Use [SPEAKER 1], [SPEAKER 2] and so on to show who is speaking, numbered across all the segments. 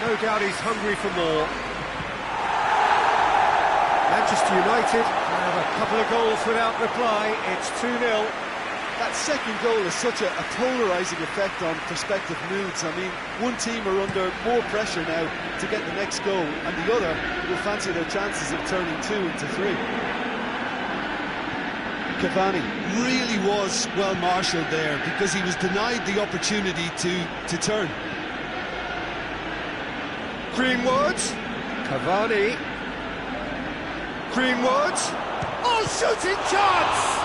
[SPEAKER 1] No doubt he's hungry for more. Manchester United have a couple of goals without reply. It's 2-0.
[SPEAKER 2] That second goal has such a polarising effect on prospective moods. I mean, one team are under more pressure now to get the next goal, and the other will fancy their chances of turning 2 into 3. Cavani really was well marshalled there because he was denied the opportunity to turn.
[SPEAKER 1] Greenwood, Cavani, Greenwood, oh, shooting chance!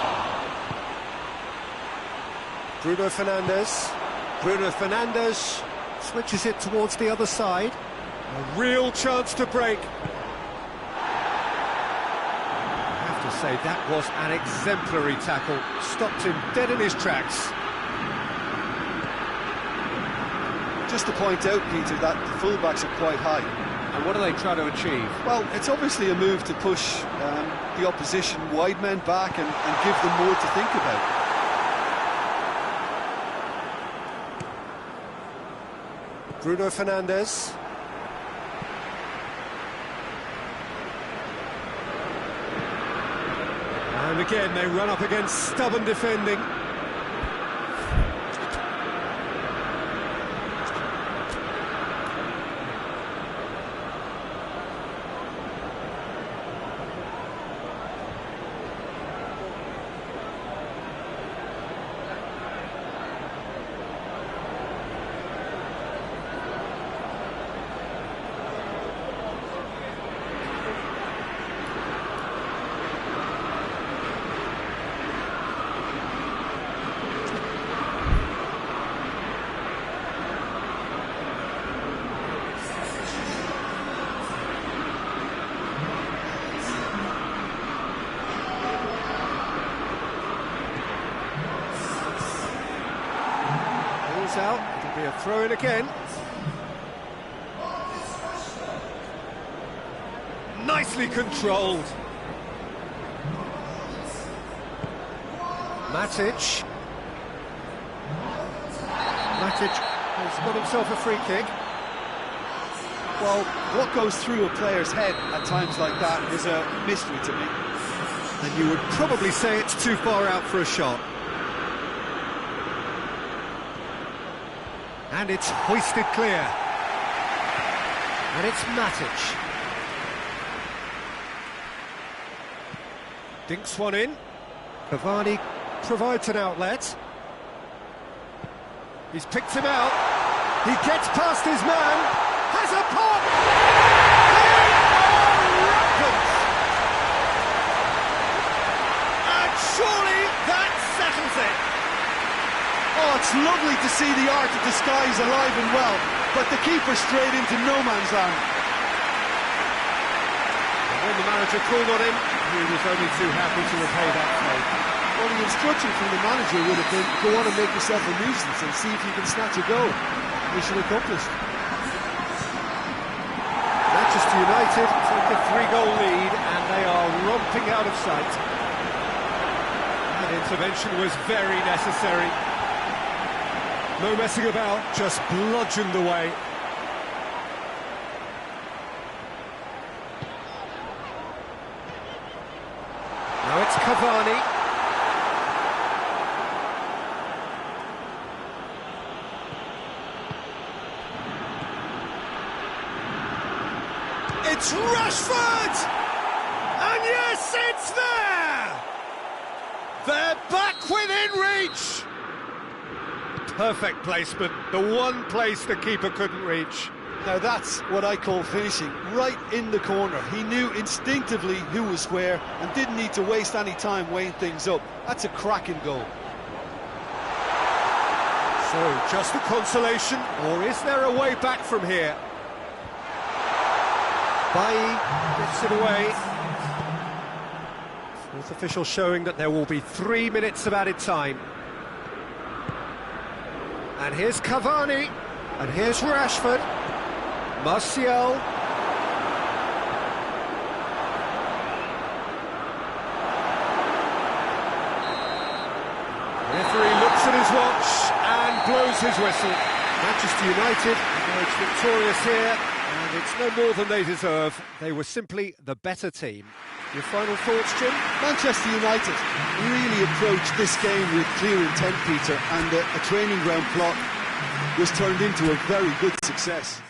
[SPEAKER 1] Bruno Fernandes switches it towards the other side. A real chance to break. I have to say, that was an exemplary tackle. Stopped him dead in his tracks.
[SPEAKER 2] Just to point out, Peter, that the fullbacks are quite high.
[SPEAKER 1] And what are they trying to achieve?
[SPEAKER 2] Well, it's obviously a move to push the opposition wide men back and give them more to think about.
[SPEAKER 1] Bruno Fernandes. And again, they run up against stubborn defending. Out, it'll be a throw-in again. Nicely controlled. Matic has got himself a free kick.
[SPEAKER 2] Well, what goes through a player's head at times like that is a mystery to me.
[SPEAKER 1] And you would probably say it's too far out for a shot. And it's hoisted clear. And it's Matic. Dinks one in. Cavani provides an outlet. He's picked him out. He gets past his man. Has a pop! And surely that settles it.
[SPEAKER 2] Oh, it's lovely to see the art of disguise alive and well, but the keeper straight into no man's land.
[SPEAKER 1] And when the manager called on him, he was only too happy to repay that favour.
[SPEAKER 2] Well, the instruction from the manager would have been, go on and make yourself a nuisance and see if you can snatch a goal. Mission accomplished.
[SPEAKER 1] Manchester United take a 3-goal lead, and they are romping out of sight. That intervention was very necessary. No messing about, just bludgeoned away. Now it's Cavani. It's Rashford! And yes, it's there! They're back within reach! Perfect placement, the one place the keeper couldn't reach.
[SPEAKER 2] Now that's what I call finishing, right in the corner. He knew instinctively who was where and didn't need to waste any time weighing things up. That's a cracking goal.
[SPEAKER 1] So, just a consolation, or is there a way back from here? Bailly gets it away. Fourth official showing that there will be 3 minutes of added time. And here's Cavani, and here's Rashford, Martial. Referee looks at his watch and blows his whistle. Manchester United emerged victorious here, and it's no more than they deserve. They were simply the better team. Your final thoughts, Jim?
[SPEAKER 2] Manchester United really approached this game with clear intent, Peter, and a training ground plot was turned into a very good success.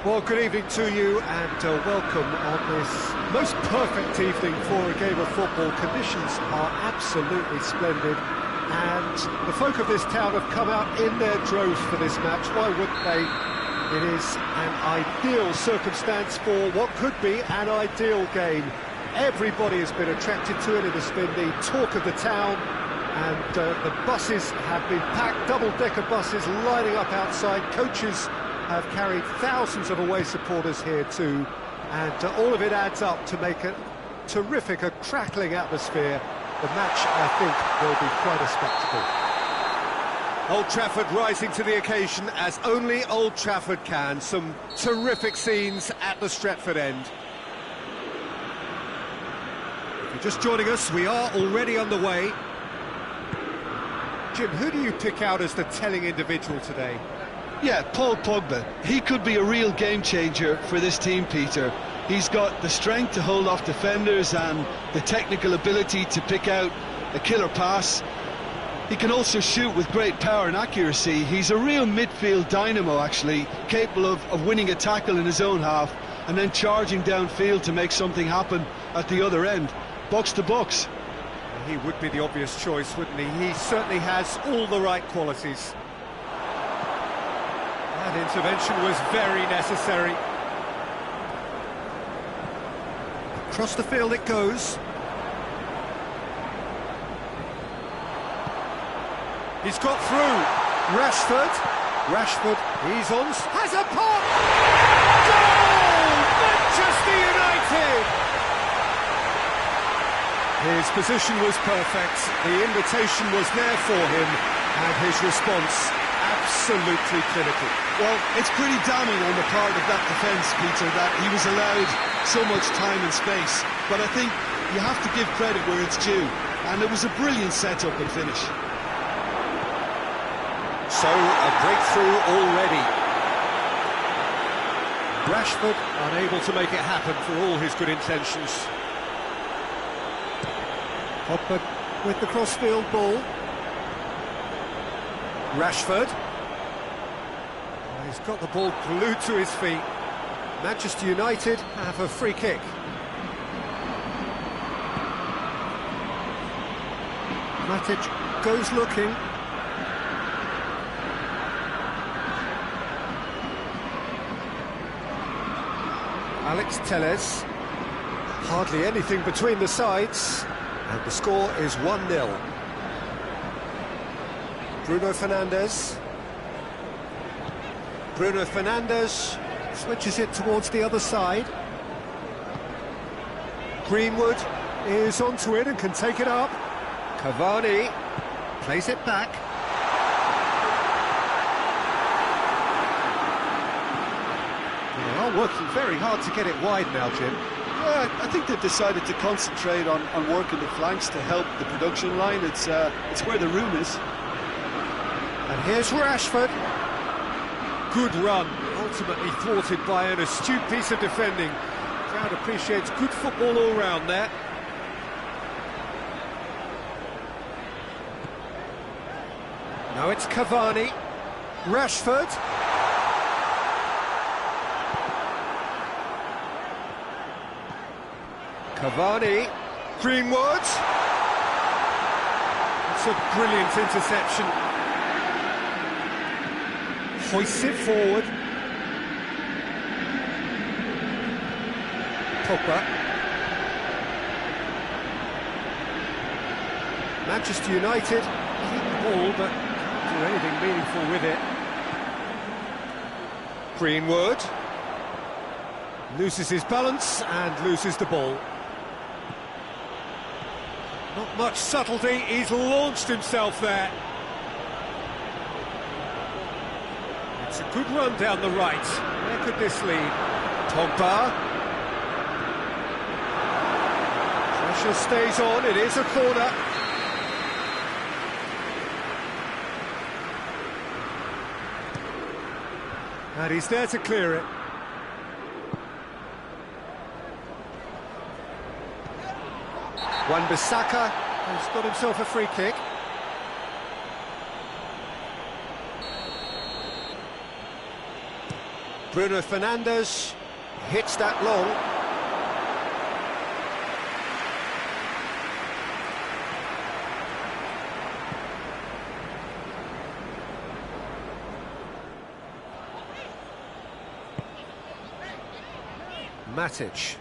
[SPEAKER 1] Well, good evening to you and welcome on this most perfect evening for a game of football. Conditions are absolutely splendid and the folk of this town have come out in their droves for this match. Why wouldn't they? It is an ideal circumstance for what could be an ideal game. Everybody has been attracted to it. It has been the talk of the town, and the buses have been packed, double-decker buses lining up outside. Coaches have carried thousands of away supporters here too, and all of it adds up to make a terrific, a crackling atmosphere. The match, I think, will be quite a spectacle. Old Trafford rising to the occasion as only Old Trafford can. Some terrific scenes at the Stretford end. If you're just joining us, we are already on the way. Jim, who do you pick out as the telling individual today?
[SPEAKER 2] Yeah, Paul Pogba. He could be a real game changer for this team, Peter. He's got the strength to hold off defenders and the technical ability to pick out a killer pass. He can also shoot with great power and accuracy. He's a real midfield dynamo, actually, capable of winning a tackle in his own half and then charging downfield to make something happen at the other end. Box to box.
[SPEAKER 1] He would be the obvious choice, wouldn't he? He certainly has all the right qualities. That intervention was very necessary. Across the field it goes. He's got through. Rashford, he's on, has a pop! Goal! Manchester United! His position was perfect, the invitation was there for him, and his response absolutely clinical.
[SPEAKER 2] Well, it's pretty damning on the part of that defence, Peter, that he was allowed so much time and space. But I think you have to give credit where it's due, and it was a brilliant setup and finish.
[SPEAKER 1] So, a breakthrough already. Rashford unable to make it happen for all his good intentions. Pogba with the crossfield ball. Rashford. He's got the ball glued to his feet. Manchester United have a free kick. Matic goes looking. Alex Telles. Hardly anything between the sides. And the score is 1-0. Bruno Fernandes switches it towards the other side. Greenwood is onto it and can take it up. Cavani plays it back. They are working very hard to get it wide now, Jim.
[SPEAKER 2] Yeah, I think they've decided to concentrate on working the flanks to help the production line. It's where the room is.
[SPEAKER 1] And here's Rashford. Good run, ultimately thwarted by an astute piece of defending. Crowd appreciates good football all round there. Now it's Cavani. Rashford. Cavani. Greenwood. It's a brilliant interception. Hoists it forward. Pogba. Manchester United keep the ball but can't do anything meaningful with it. Greenwood loses his balance and loses the ball. Not much subtlety, he's launched himself there. It's a good run down the right. Where could this lead? Pogba. Pressure stays on, it is a corner. And he's there to clear it. Wan-Bissaka has got himself a free kick. Bruno Fernandes hits that long. Matic.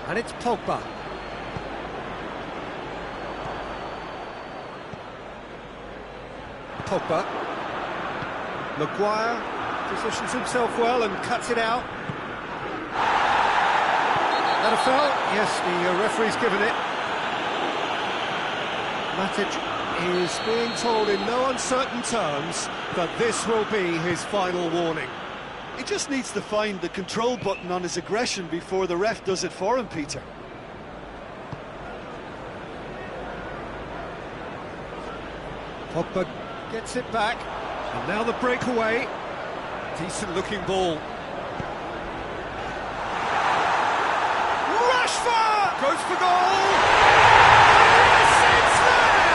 [SPEAKER 1] And it's Pogba. Pogba. Maguire positions himself well and cuts it out. That a foul? Yes, the referee's given it. Matic is being told in no uncertain terms that this will be his final warning.
[SPEAKER 2] He just needs to find the control button on his aggression before the ref does it for him, Peter.
[SPEAKER 1] Pogba gets it back, and now the breakaway. Decent looking ball. Rashford goes for goal! Yes, it's there!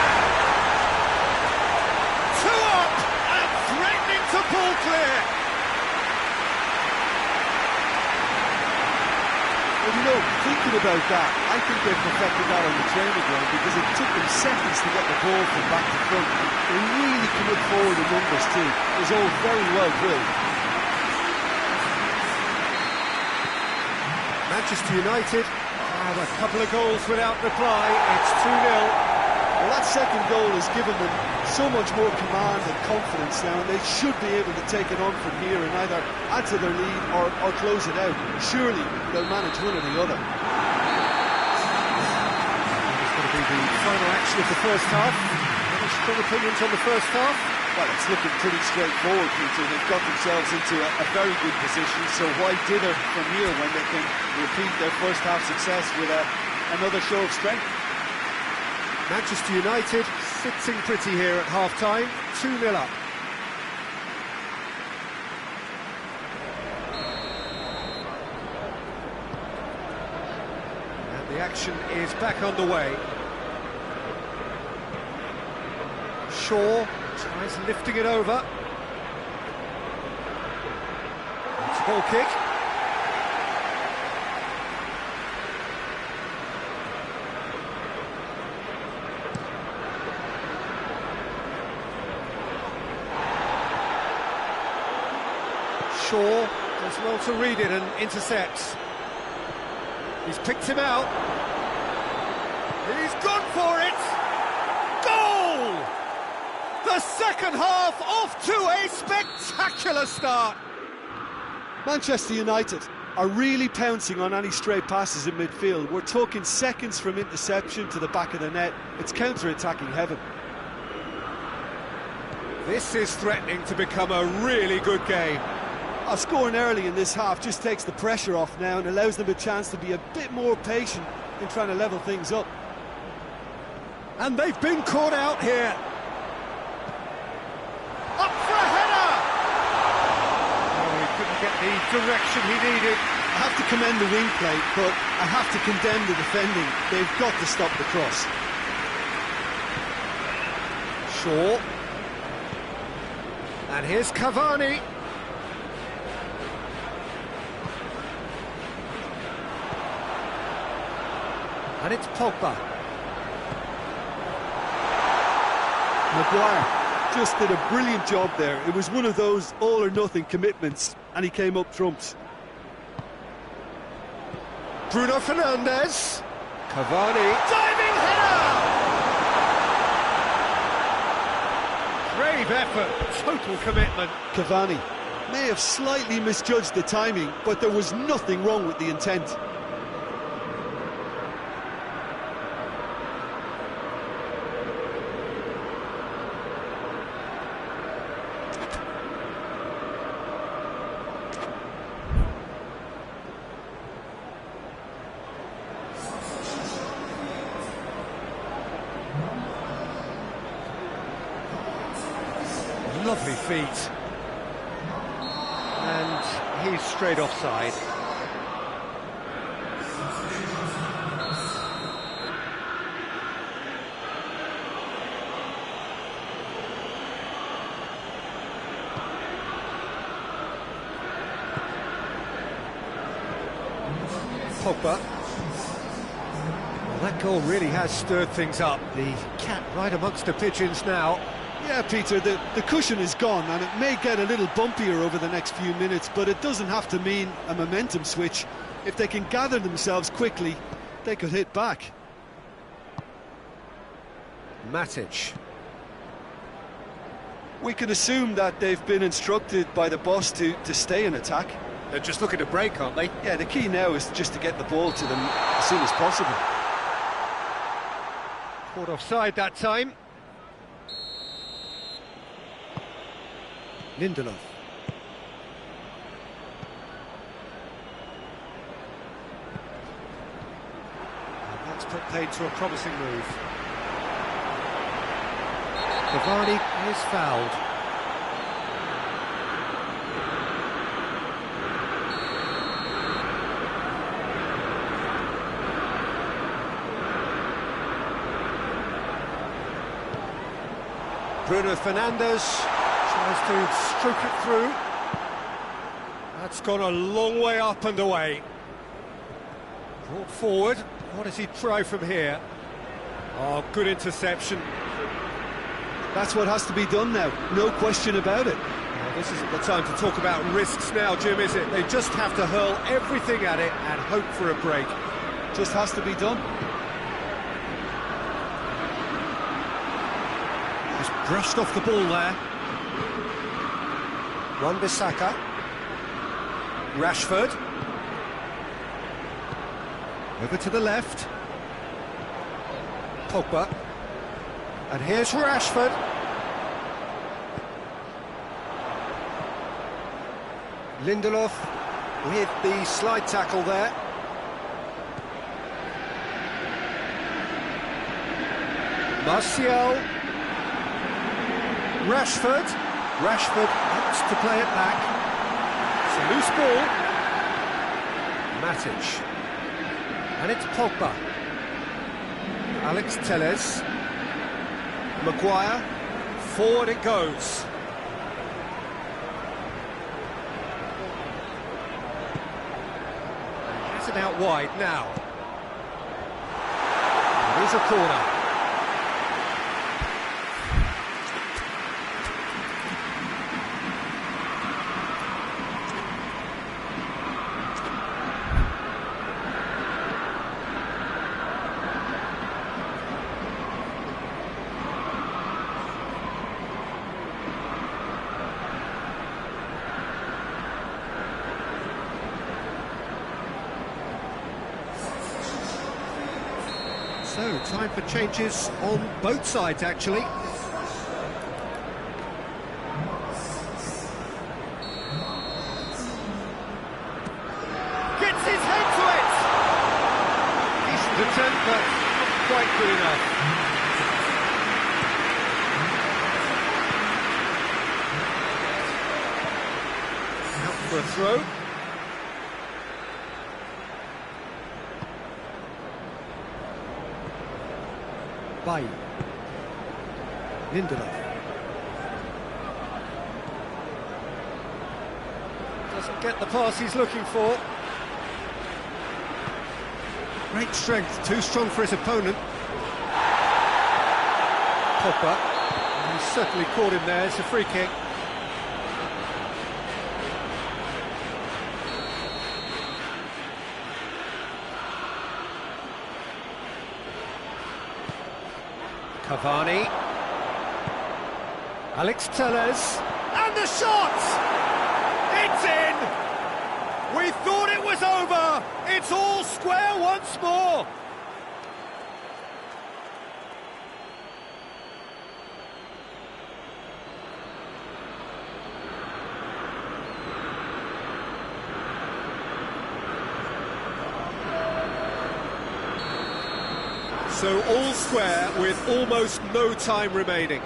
[SPEAKER 1] 2 up and threatening to pull clear.
[SPEAKER 2] Well, you know, thinking about that, I think they perfected that on the training ground because it took them seconds to get the ball from back to front. They really commit forward in numbers too. It was all very well drilled.
[SPEAKER 1] Manchester United have a couple of goals without reply. It's 2-0.
[SPEAKER 2] Well, that second goal has given them so much more command and confidence now, and they should be able to take it on from here and either add to their lead or close it out. Surely they'll manage one or the other.
[SPEAKER 1] It's going to be the final action of the first half. Any strong opinions on the first half?
[SPEAKER 2] Well, it's looking pretty straightforward, Peter. They've got themselves into a very good position, so why dither from here when they can repeat their first half success with another show of strength?
[SPEAKER 1] Manchester United sitting pretty here at half-time, 2-0 up. And the action is back underway. Shaw tries lifting it over. It's a goal kick. Shaw does well to read it and intercepts. He's picked him out. He's gone for it! Goal! The second half off to a spectacular start.
[SPEAKER 2] Manchester United are really pouncing on any stray passes in midfield. We're talking seconds from interception to the back of the net. It's counter-attacking heaven.
[SPEAKER 1] This is threatening to become a really good game.
[SPEAKER 2] Scoring early in this half just takes the pressure off now and allows them a chance to be a bit more patient in trying to level things up.
[SPEAKER 1] And they've been caught out here. Up for a header! Oh, he couldn't get the direction he needed.
[SPEAKER 2] I have to commend the wing play, but I have to condemn the defending. They've got to stop the cross.
[SPEAKER 1] Shaw. And here's Cavani. And it's Pogba.
[SPEAKER 2] Maguire just did a brilliant job there. It was one of those all-or-nothing commitments, and he came up trumps.
[SPEAKER 1] Bruno Fernandes. Cavani. Diving header! Brave effort, total commitment.
[SPEAKER 2] Cavani may have slightly misjudged the timing, but there was nothing wrong with the intent.
[SPEAKER 1] Lovely feet. And he's straight offside. Pogba. Well, that goal really has stirred things up. The cat right amongst the pigeons now.
[SPEAKER 2] Yeah, Peter, the cushion is gone, and it may get a little bumpier over the next few minutes, but it doesn't have to mean a momentum switch. If they can gather themselves quickly, they could hit back.
[SPEAKER 1] Matic.
[SPEAKER 2] We can assume that they've been instructed by the boss to stay in attack.
[SPEAKER 1] They're just looking to break, aren't they?
[SPEAKER 2] Yeah, the key now is just to get the ball to them as soon as possible.
[SPEAKER 1] Caught offside that time. Lindelof. And that's put paid to a promising move. Cavani is fouled. Bruno Fernandes tries to stroke it through. That's gone a long way up and away. Brought forward. What does he try from here? Oh, good interception.
[SPEAKER 2] That's what has to be done now, no question about it.
[SPEAKER 1] Well, this isn't the time to talk about risks now, Jim, is it? They just have to hurl everything at it and hope for a break.
[SPEAKER 2] Just has to be done.
[SPEAKER 1] Just brushed off the ball there. Wan-Bissaka. Rashford. Over to the left. Pogba. And here's Rashford. Lindelof with the slide tackle there. Martial. Rashford. Rashford wants to play it back. It's a loose ball. Matic. And it's Pogba. Alex Telles. Maguire, forward it goes. Has it out wide now. It is a corner. So, time for changes on both sides, actually. Gets his head to it! Decent attempt, but not quite good enough. Out for a throw. Bay. Lindelof. Doesn't get the pass he's looking for. Great strength, too strong for his opponent. Pogba. He's certainly caught him there, it's a free kick. Cavani, Alex Telles, and the shot! It's in! We thought it was over! It's all square once more! So all square with almost no time remaining.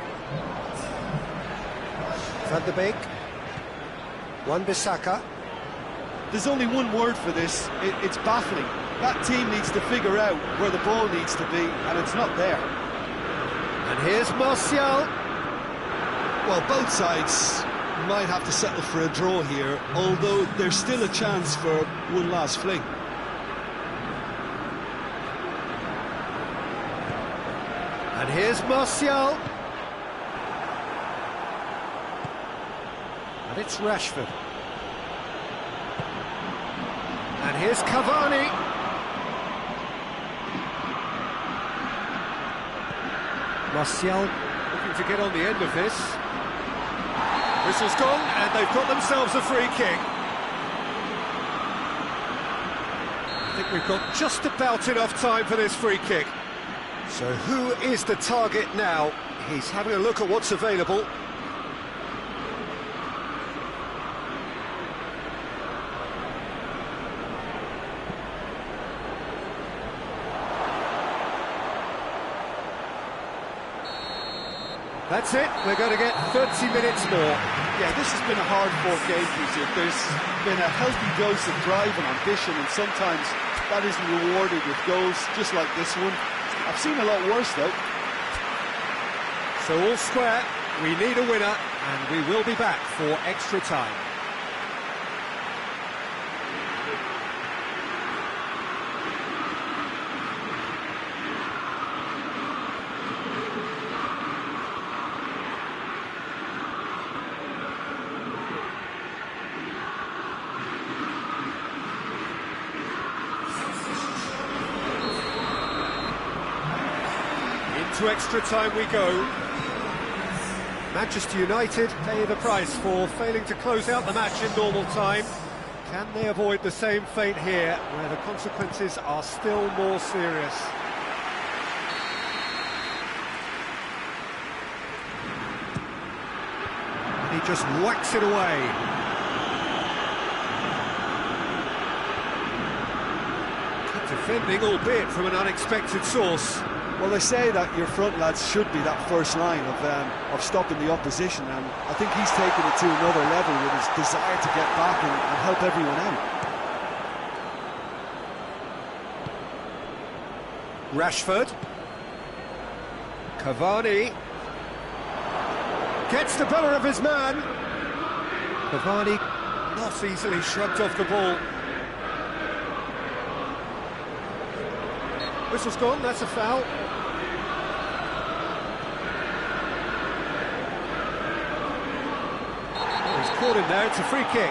[SPEAKER 1] Van de Beek. Wan-Bissaka.
[SPEAKER 2] There's only one word for this, it's baffling. That team needs to figure out where the ball needs to be, and it's not there.
[SPEAKER 1] And here's Martial.
[SPEAKER 2] Well, both sides might have to settle for a draw here, although there's still a chance for one last fling.
[SPEAKER 1] And here's Martial. And it's Rashford. And here's Cavani. Martial looking to get on the end of this. Whistle's gone, and they've got themselves a free kick. I think we've got just about enough time for this free kick. So who is the target now? He's having a look at what's available. That's it, we're going to get 30 minutes more.
[SPEAKER 2] Yeah, this has been a hard-fought game, Peter. There's been a healthy dose of drive and ambition, and sometimes that isn't rewarded with goals, just like this one. I've seen a lot worse, though.
[SPEAKER 1] So all square, we need a winner, and we will be back for extra time. To extra time we go. Manchester United pay the price for failing to close out the match in normal time. Can they avoid the same fate here, where the consequences are still more serious? And he just whacks it away. Good defending, albeit from an unexpected source.
[SPEAKER 2] Well, they say that your front lads should be that first line of stopping the opposition, and I think he's taken it to another level with his desire to get back and help everyone out.
[SPEAKER 1] Rashford. Cavani. Gets the better of his man. Cavani not easily shrugged off the ball. Whistle's gone, that's a foul. Oh, he's caught him there, it's a free kick.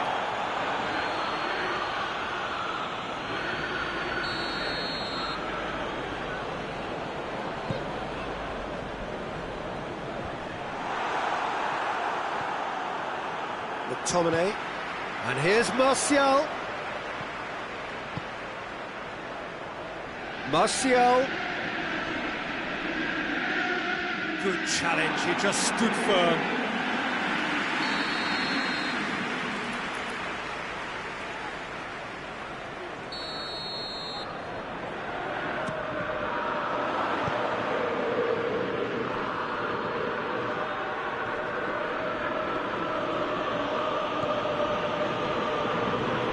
[SPEAKER 1] McTominay. And here's Martial. Martial. Good challenge, he just stood firm.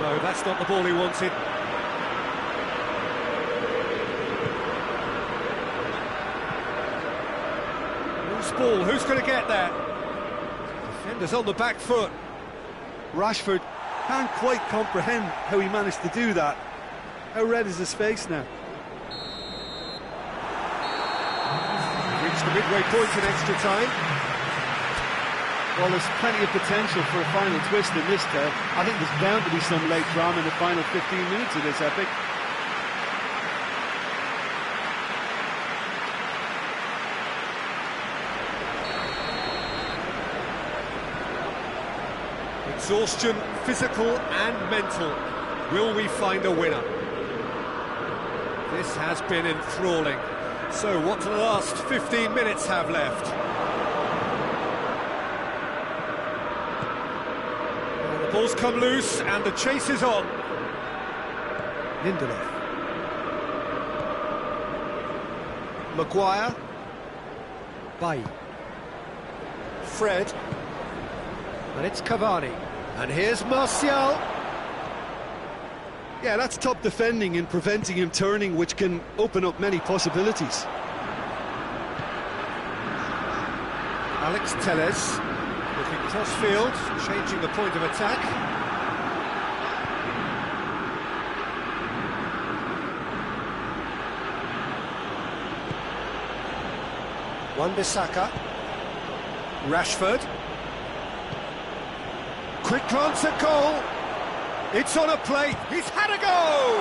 [SPEAKER 1] No, that's not the ball he wanted. Ball, who's going to get that? Defender's on the back foot.
[SPEAKER 2] Rashford can't quite comprehend how he managed to do that. How red is his face now?
[SPEAKER 1] Reached the midway point in extra time.
[SPEAKER 2] Well, there's plenty of potential for a final twist in this tale. I think there's bound to be some late drama in the final 15 minutes of this epic.
[SPEAKER 1] Exhaustion, physical and mental. Will we find a winner? This has been enthralling. So what do the last 15 minutes have left? Well, the ball's come loose and the chase is on. Lindelof. Maguire. Bailly. Fred. And it's Cavani. And here's Martial.
[SPEAKER 2] Yeah, that's top defending and preventing him turning, which can open up many possibilities.
[SPEAKER 1] Alex Telles looking cross-field, changing the point of attack. Wan-Bissaka. Rashford. Quick glance at goal. It's on a plate. He's had a go!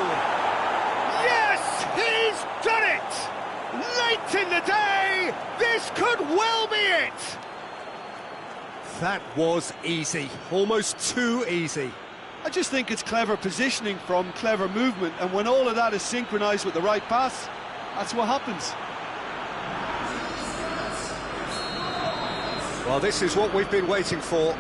[SPEAKER 1] Yes, he's done it! Late in the day, this could well be it! That was easy, almost too easy.
[SPEAKER 2] I just think it's clever positioning from clever movement, and when all of that is synchronised with the right pass, that's what happens.
[SPEAKER 1] Well, this is what we've been waiting for.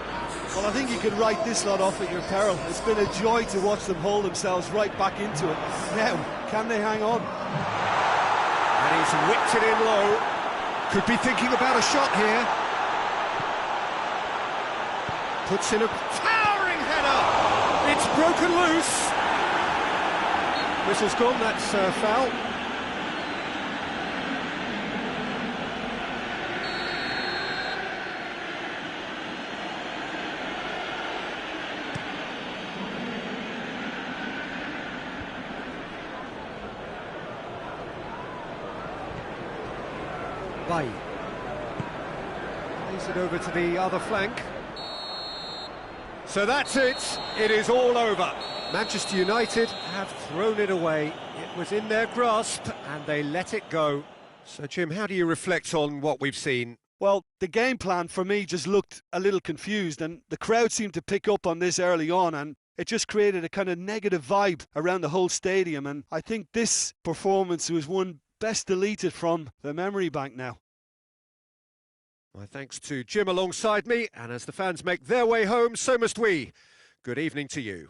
[SPEAKER 2] Well, I think you can write this lot off at your peril. It's been a joy to watch them hold themselves right back into it. Now, can they hang on?
[SPEAKER 1] And he's whipped it in low. Could be thinking about a shot here. Puts in a towering header. It's broken loose. Whistle's gone, that's foul. Plays it over to the other flank. So that's it. It is all over. Manchester United have thrown it away. It was in their grasp and they let it go. So, Jim, how do you reflect on what we've seen?
[SPEAKER 2] Well, the game plan for me just looked a little confused, and the crowd seemed to pick up on this early on, and it just created a kind of negative vibe around the whole stadium. And I think this performance was one best deleted from the memory bank now.
[SPEAKER 1] My thanks to Jim alongside me, and as the fans make their way home, so must we. Good evening to you.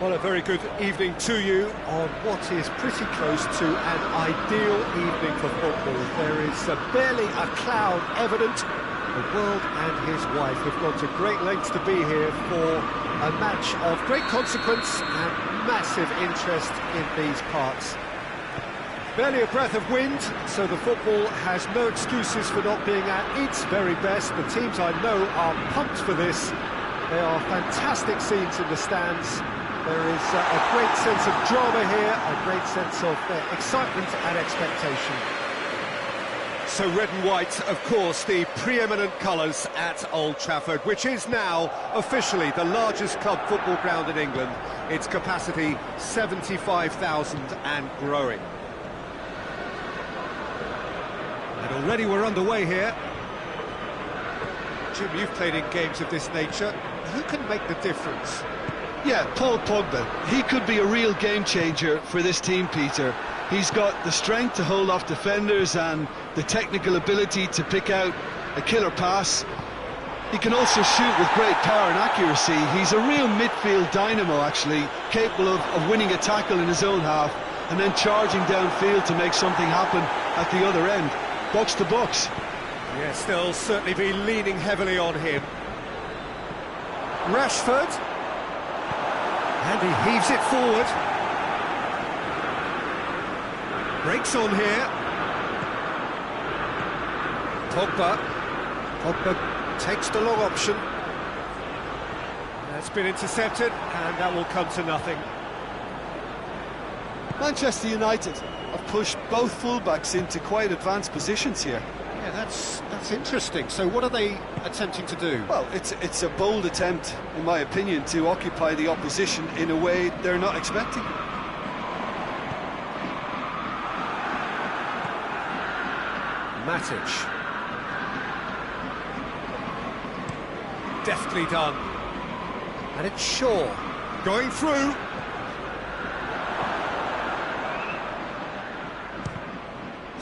[SPEAKER 1] Well, a very good evening to you on what is pretty close to an ideal evening for football. There is barely a cloud evident. The world and his wife have gone to great lengths to be here for a match of great consequence and massive interest in these parts. Barely a breath of wind, so the football has no excuses for not being at its very best. The teams I know are pumped for this. There are fantastic scenes in the stands. There is a great sense of drama here, a great sense of excitement and expectation. So red and white, of course, the preeminent colours at Old Trafford, which is now officially the largest club football ground in England. Its capacity 75,000 and growing. And already we're underway here. Jim, you've played in games of this nature. Who can make the difference?
[SPEAKER 2] Yeah, Paul Pogba. He could be a real game changer for this team, Peter. He's got the strength to hold off defenders and the technical ability to pick out a killer pass. He can also shoot with great power and accuracy. He's a real midfield dynamo, actually, capable of winning a tackle in his own half and then charging downfield to make something happen at the other end. Box to box.
[SPEAKER 1] Yes, they'll certainly be leaning heavily on him. Rashford. And he heaves it forward. Breaks on here. Pogba takes the long option. That's been intercepted, and that will come to nothing.
[SPEAKER 2] Manchester United have pushed both fullbacks into quite advanced positions here.
[SPEAKER 1] Yeah, that's interesting. So what are they attempting to do?
[SPEAKER 2] Well, it's a bold attempt, in my opinion, to occupy the opposition in a way they're not expecting.
[SPEAKER 1] Matic. Deftly done. And it's Shaw. Going through.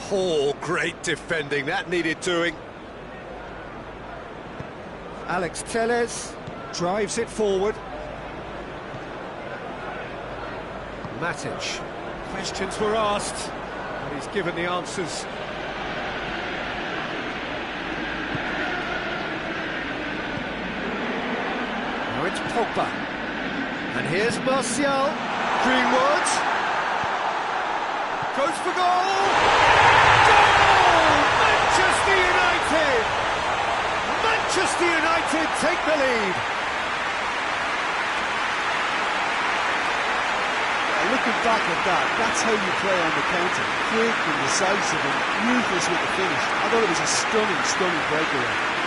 [SPEAKER 1] Oh, great defending. That needed doing. Alex Telles drives it forward. Matic. Questions were asked, and he's given the answers. Now it's Pogba. And here's Martial. Greenwood. Goes for goal! Manchester United! Manchester United take the lead.
[SPEAKER 2] Looking back at that, that's how you play on the counter. Quick and decisive and ruthless with the finish. I thought it was a stunning breakaway.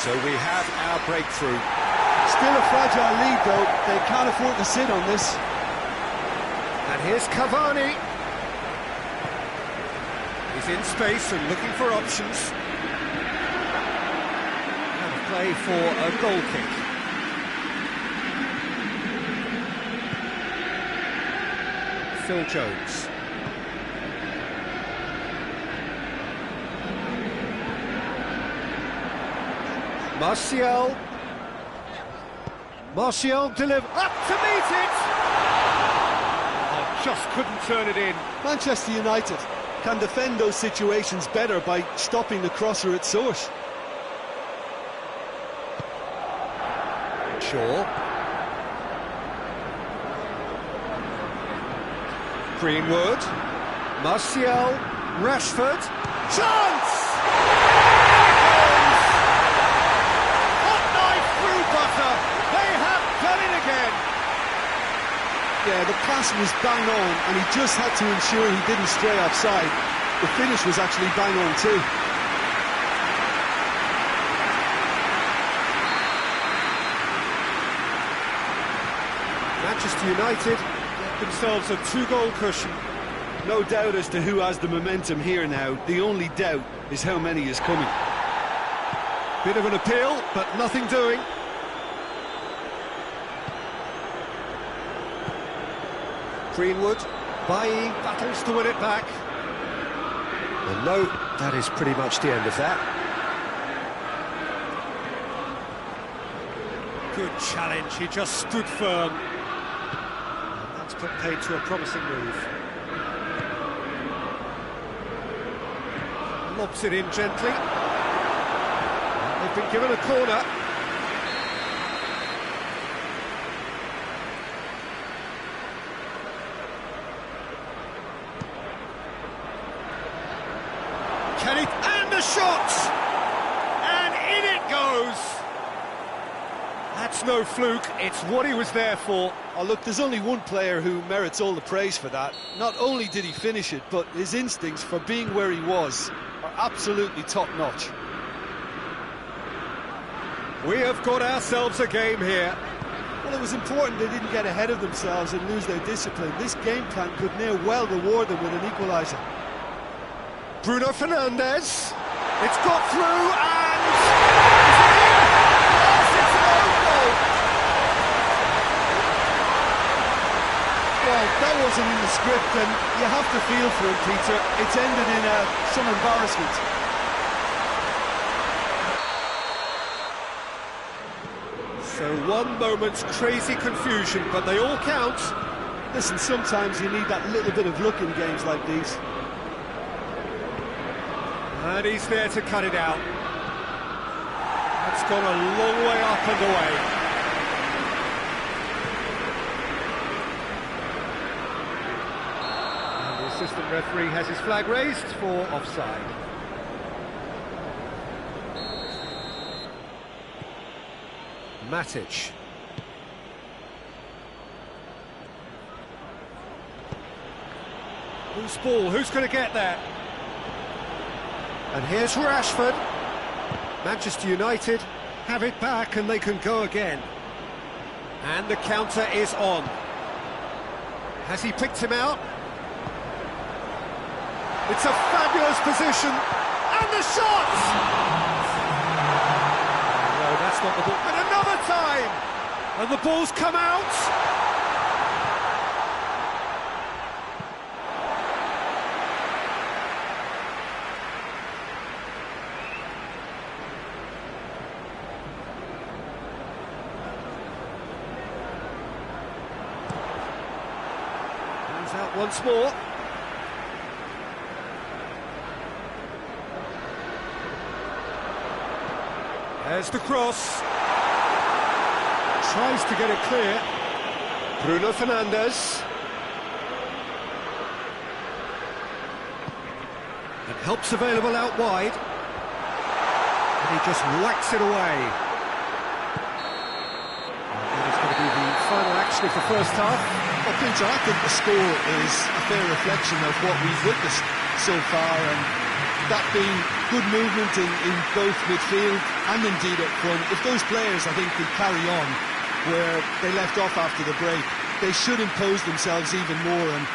[SPEAKER 1] So we have our breakthrough.
[SPEAKER 2] Still a fragile lead, though. They can't afford to sit on this.
[SPEAKER 1] And here's Cavani. He's in space and looking for options. And a play for a goal kick. Phil Jones. Martial deliver up to meet it. Oh, just couldn't turn it in.
[SPEAKER 2] Manchester United can defend those situations better by stopping the crosser at source.
[SPEAKER 1] Shaw. Greenwood. Martial. Rashford. Chance!
[SPEAKER 2] Yeah, the pass was bang on, and he just had to ensure he didn't stray offside. The finish was actually bang on too.
[SPEAKER 1] Manchester United get themselves a 2-goal cushion.
[SPEAKER 2] No doubt as to who has the momentum here now. The only doubt is how many is coming.
[SPEAKER 1] Bit of an appeal, but nothing doing. Greenwood, Bailly battles to win it back. Well, no, that is pretty much the end of that. Good challenge, he just stood firm. And that's put paid to a promising move. Lobs it in gently. They've been given a corner. Kenny, and the shot! And in it goes! That's no fluke, it's what he was there for.
[SPEAKER 2] Oh, look, there's only one player who merits all the praise for that. Not only did he finish it, but his instincts for being where he was are absolutely top-notch.
[SPEAKER 1] We have got ourselves a game here.
[SPEAKER 2] Well, it was important they didn't get ahead of themselves and lose their discipline. This game plan could near well reward them with an equaliser.
[SPEAKER 1] Bruno Fernandes. It's got through and... Yes, it's an own goal!
[SPEAKER 2] Well, that wasn't in the script, and you have to feel for it, Peter. It's ended in some embarrassment.
[SPEAKER 1] So one moment's crazy confusion, but they all count.
[SPEAKER 2] Listen, sometimes you need that little bit of luck in games like these.
[SPEAKER 1] And he's there to cut it out. That's gone a long way up and away. And the assistant referee has his flag raised for offside. Matic. Who's ball? Who's going to get there? And here's Rashford. Manchester United have it back and they can go again. And the counter is on. Has he picked him out? It's a fabulous position. And the shot! No, that's not the ball. And another time! And the ball's come out! Out once more. There's the cross. Tries to get it clear. Bruno Fernandes. And help's available out wide. And he just whacks it away. And that is going to be the final action of the first half.
[SPEAKER 2] Well, Peter, I think the score is a fair reflection of what we've witnessed so far, and that being good movement in both midfield and indeed up front. If those players, I think, could carry on where they left off after the break, they should impose themselves even more, and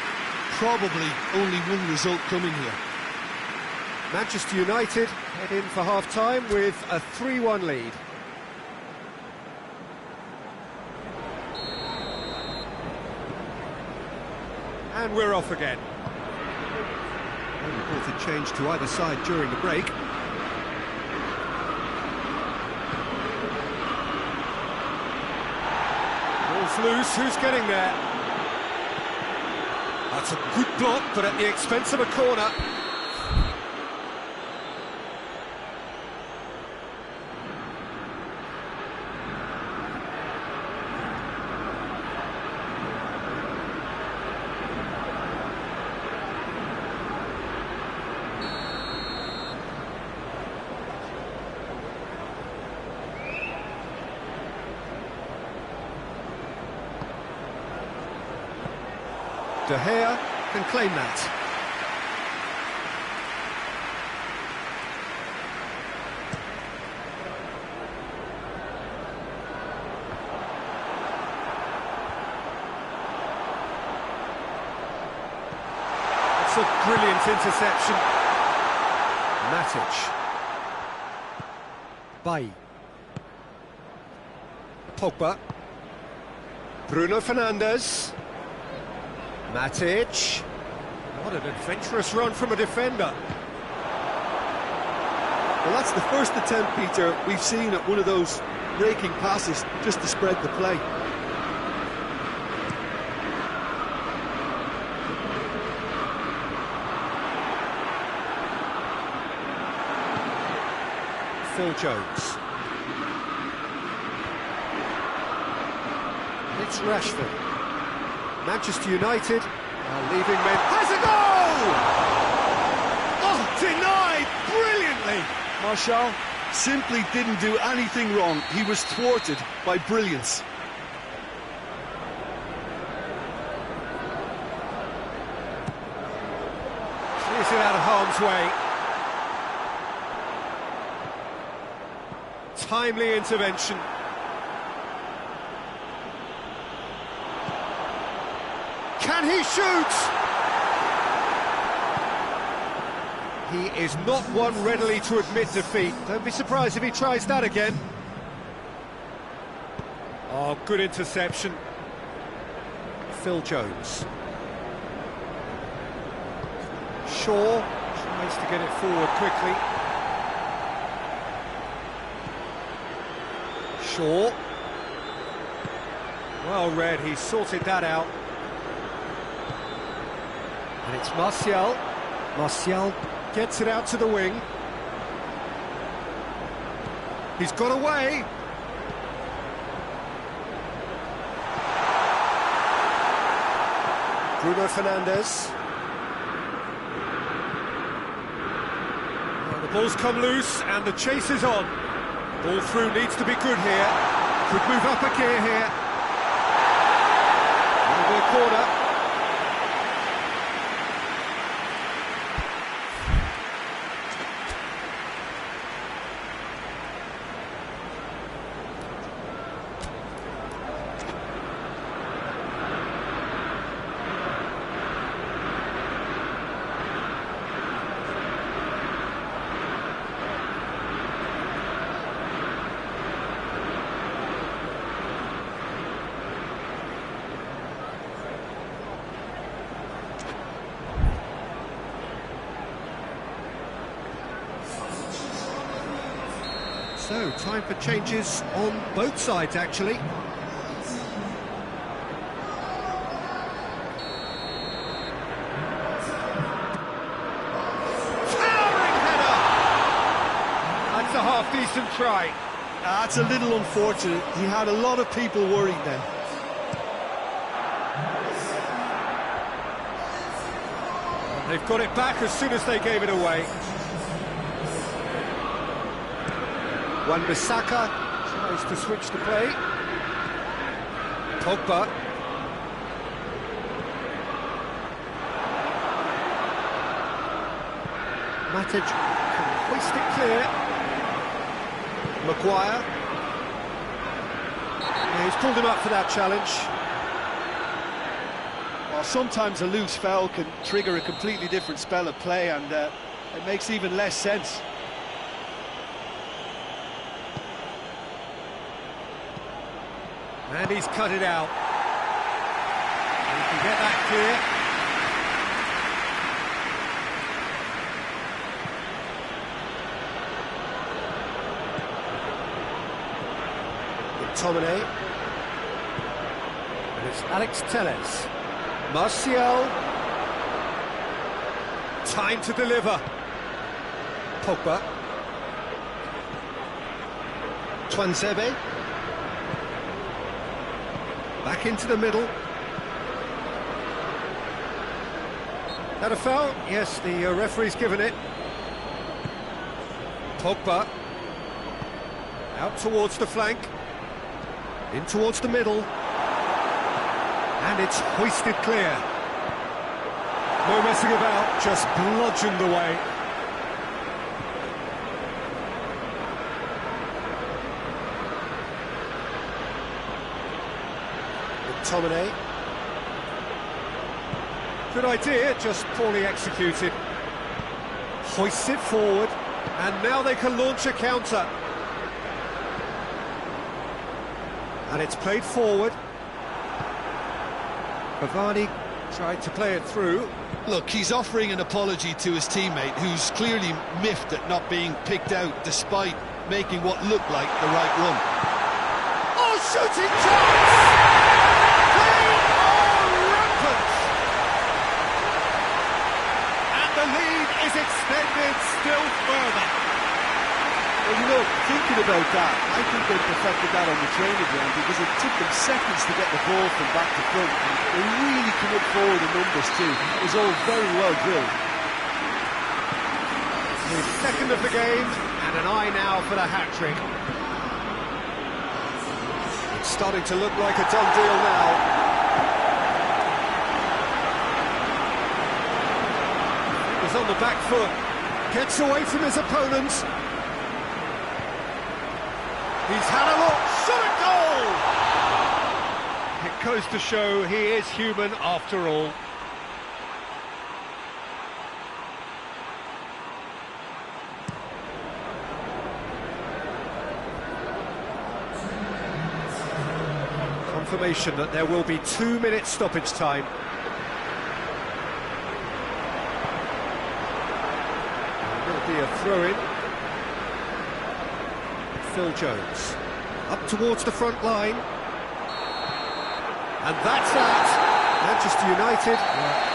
[SPEAKER 2] probably only one result coming here.
[SPEAKER 1] Manchester United head in for half-time with a 3-1 lead. And we're off again. No reported change to either side during the break. Ball's loose, who's getting there? That's a good block, but at the expense of a corner. De Gea can claim that. It's a brilliant interception. Matic. Bailly. Pogba. Bruno Fernandes. Matic. What an adventurous run from a defender.
[SPEAKER 2] Well, that's the first attempt, Peter, we've seen at one of those breaking passes just to spread the play.
[SPEAKER 1] Phil Jones. It's Rashford. Manchester United are leaving men. Has a goal! Oh, denied brilliantly!
[SPEAKER 2] Martial simply didn't do anything wrong. He was thwarted by brilliance.
[SPEAKER 1] Clears it out of harm's way. Timely intervention. Can he shoot? He is not one readily to admit defeat. Don't be surprised if he tries that again. Oh, good interception. Phil Jones. Shaw tries to get it forward quickly. Shaw. Well read, he sorted that out. And it's Martial. Martial gets it out to the wing. He's got away. Bruno Fernandes. Well, the ball's come loose and the chase is on. Ball through needs to be good here. Could move up a gear here. That'll be a corner. So, time for changes on both sides, actually. Towering header! That's a half-decent try.
[SPEAKER 2] That's a little unfortunate. He had a lot of people worried then.
[SPEAKER 1] They've got it back as soon as they gave it away. Wan-Bissaka tries to switch the play. Pogba. Matic can hoist it clear. Maguire. Yeah, he's pulled him up for that challenge.
[SPEAKER 2] Well, sometimes a loose foul can trigger a completely different spell of play, and it makes even less sense.
[SPEAKER 1] And he's cut it out. He can get that clear. McTominay. And it's Alex Telles. Martial. Time to deliver. Pogba. Tuanzebe. Back into the middle. That a foul? Yes, the referee's given it. Pogba. Out towards the flank. In towards the middle. And it's hoisted clear. No messing about, just bludgeoned away. McTominay. Good idea, just poorly executed. Hoists it forward, and now they can launch a counter. And it's played forward. Cavani tried to play it through.
[SPEAKER 2] Look, he's offering an apology to his teammate, who's clearly miffed at not being picked out despite making what looked like the right run.
[SPEAKER 1] Oh, shooting chance! They are rampant! And the lead is extended still further.
[SPEAKER 2] Well, you know, thinking about that, I think they perfected that on the training ground because it took them seconds to get the ball from back to front. And they really come up forward in numbers too. It was all very well drilled.
[SPEAKER 1] His second of the game, and an eye now for the hat-trick. It's starting to look like a done deal now. He's on the back foot, gets away from his opponents. He's had a look, shot a goal! It goes to show he is human after all. Confirmation that there will be 2 minutes stoppage time. There'll be a throw-in. Phil Jones, up towards the front line. And that's that. Manchester United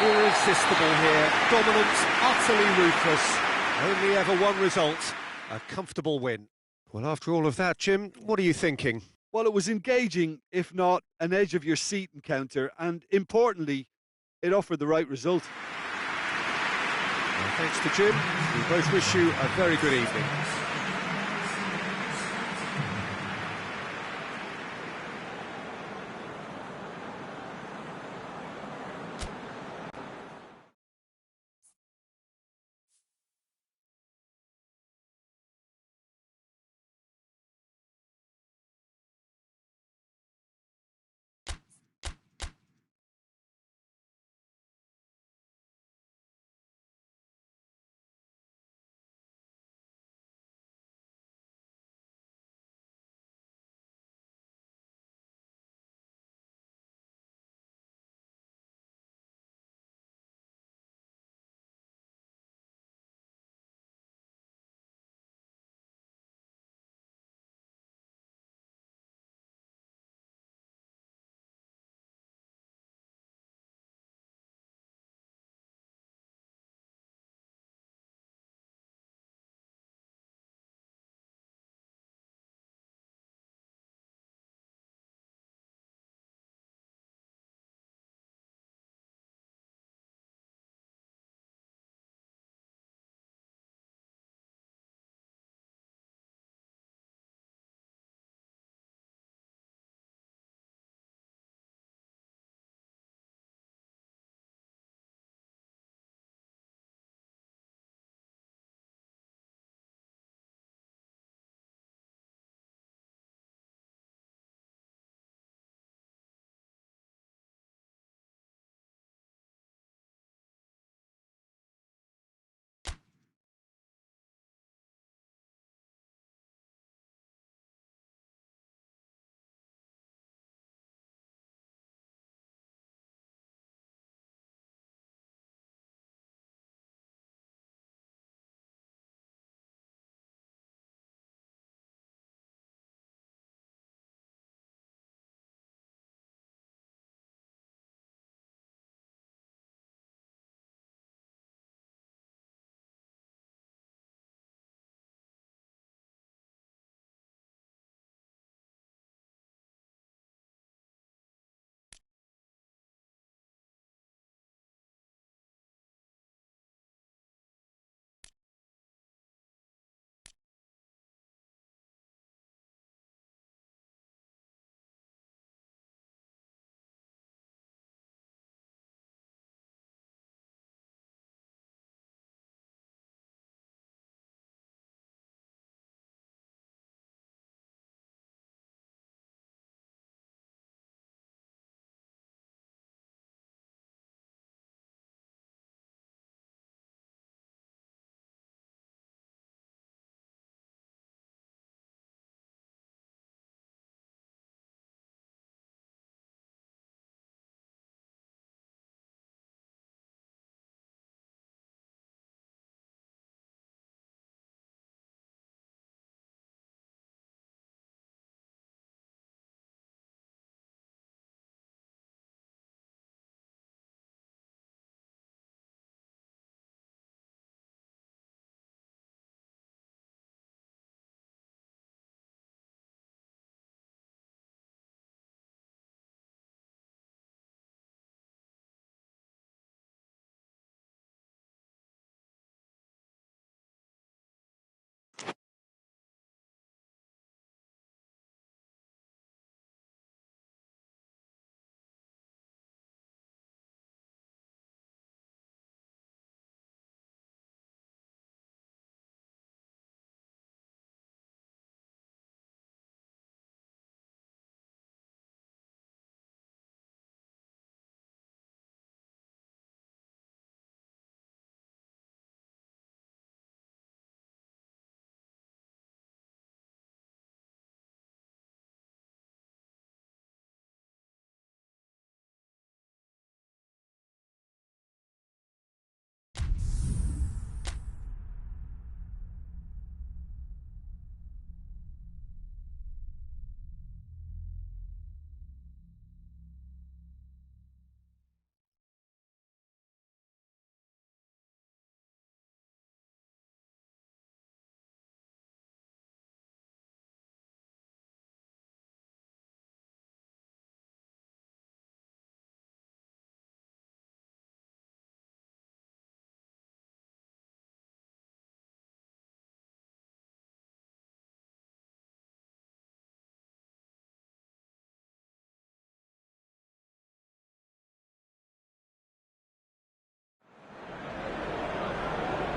[SPEAKER 1] were irresistible here. Dominant, utterly ruthless. Only ever one result, a comfortable win. Well, after all of that, Jim, what are you thinking?
[SPEAKER 2] Well, it was engaging, if not an edge-of-your-seat encounter, and importantly, it offered the right result.
[SPEAKER 1] Well, thanks to Jim. We both wish you a very good evening.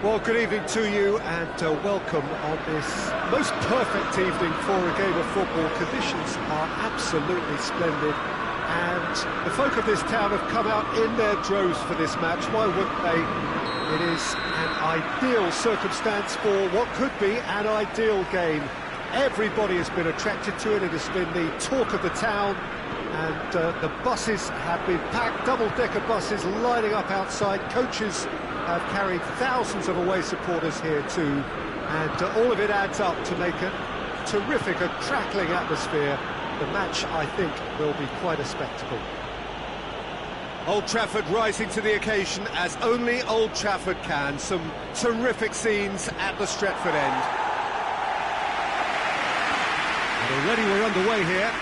[SPEAKER 1] Well, good evening to you and welcome on this most perfect evening for a game of football. Conditions are absolutely splendid and the folk of this town have come out in their droves for this match. Why wouldn't they? It is an ideal circumstance for what could be an ideal game. Everybody has been attracted to it. It has been the talk of the town, and the buses have been packed, double-decker buses lining up outside. Coaches have carried thousands of away supporters here too, and all of it adds up to make a terrific, a crackling atmosphere. The match, I think, will be quite a spectacle. Old Trafford rising to the occasion as only Old Trafford can. Some terrific scenes at the Stretford end. And already we're underway here.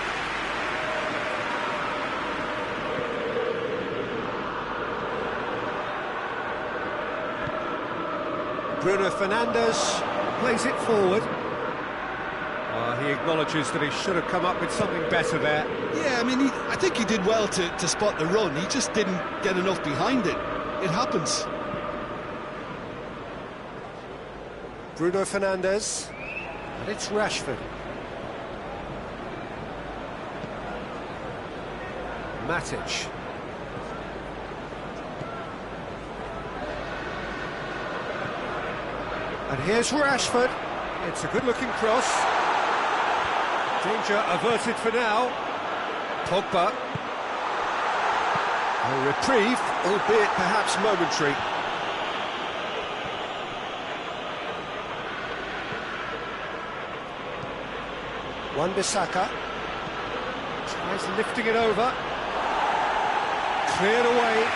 [SPEAKER 1] Bruno Fernandes plays it forward. He acknowledges that he should have come up with something better there.
[SPEAKER 2] Yeah, I mean, I think he did well to spot the run. He just didn't get enough behind it. It happens.
[SPEAKER 1] Bruno Fernandes, and it's Rashford. Matic. And here's Rashford. It's a good-looking cross. Danger averted for now. Pogba. A reprieve, albeit perhaps momentary. Wan-Bissaka tries lifting it over. Cleared away.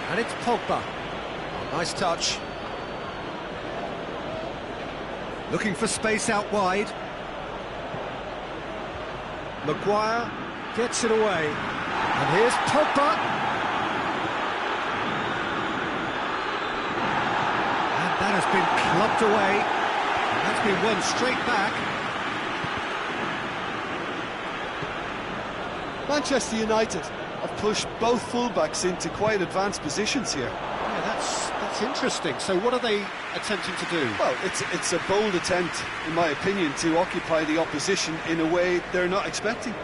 [SPEAKER 1] And it's Pogba. Nice touch. Looking for space out wide. Maguire gets it away. And here's Pogba. And that has been clubbed away. And that's been won straight back.
[SPEAKER 2] Manchester United have pushed both fullbacks into quite advanced positions here.
[SPEAKER 1] Yeah, that's interesting. So what are they attempting to do?
[SPEAKER 2] Well, it's a bold attempt, in my opinion, to occupy the opposition in a way they're not expecting.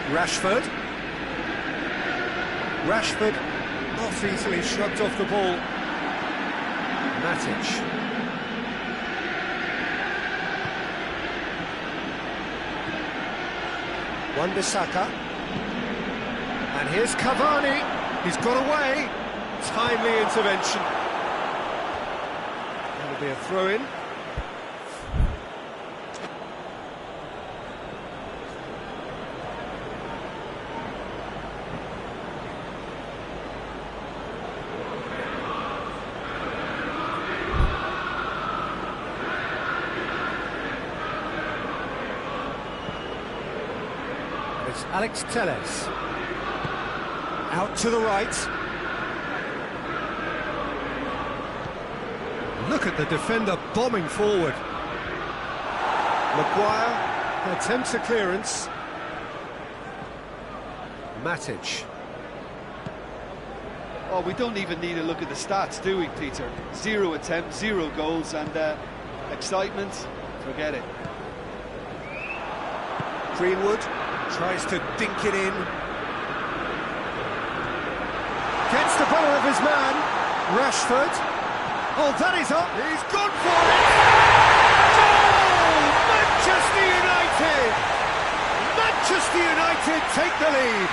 [SPEAKER 1] Rashford not easily shrugged off the ball. Matic. Wan-Bissaka. And here's Cavani. He's got away. Timely intervention. That'll be a throw-in. It's Alex Telles. Out to the right. Look at the defender bombing forward. Maguire attempts a clearance. Matic.
[SPEAKER 2] Oh, we don't even need to look at the stats, do we, Peter? 0 attempts, 0 goals, and excitement, forget it.
[SPEAKER 1] Greenwood tries to dink it in. Gets the better of his man. Rashford. Oh, that is up. He's gone for it. Goal! Manchester United! Manchester United take the lead.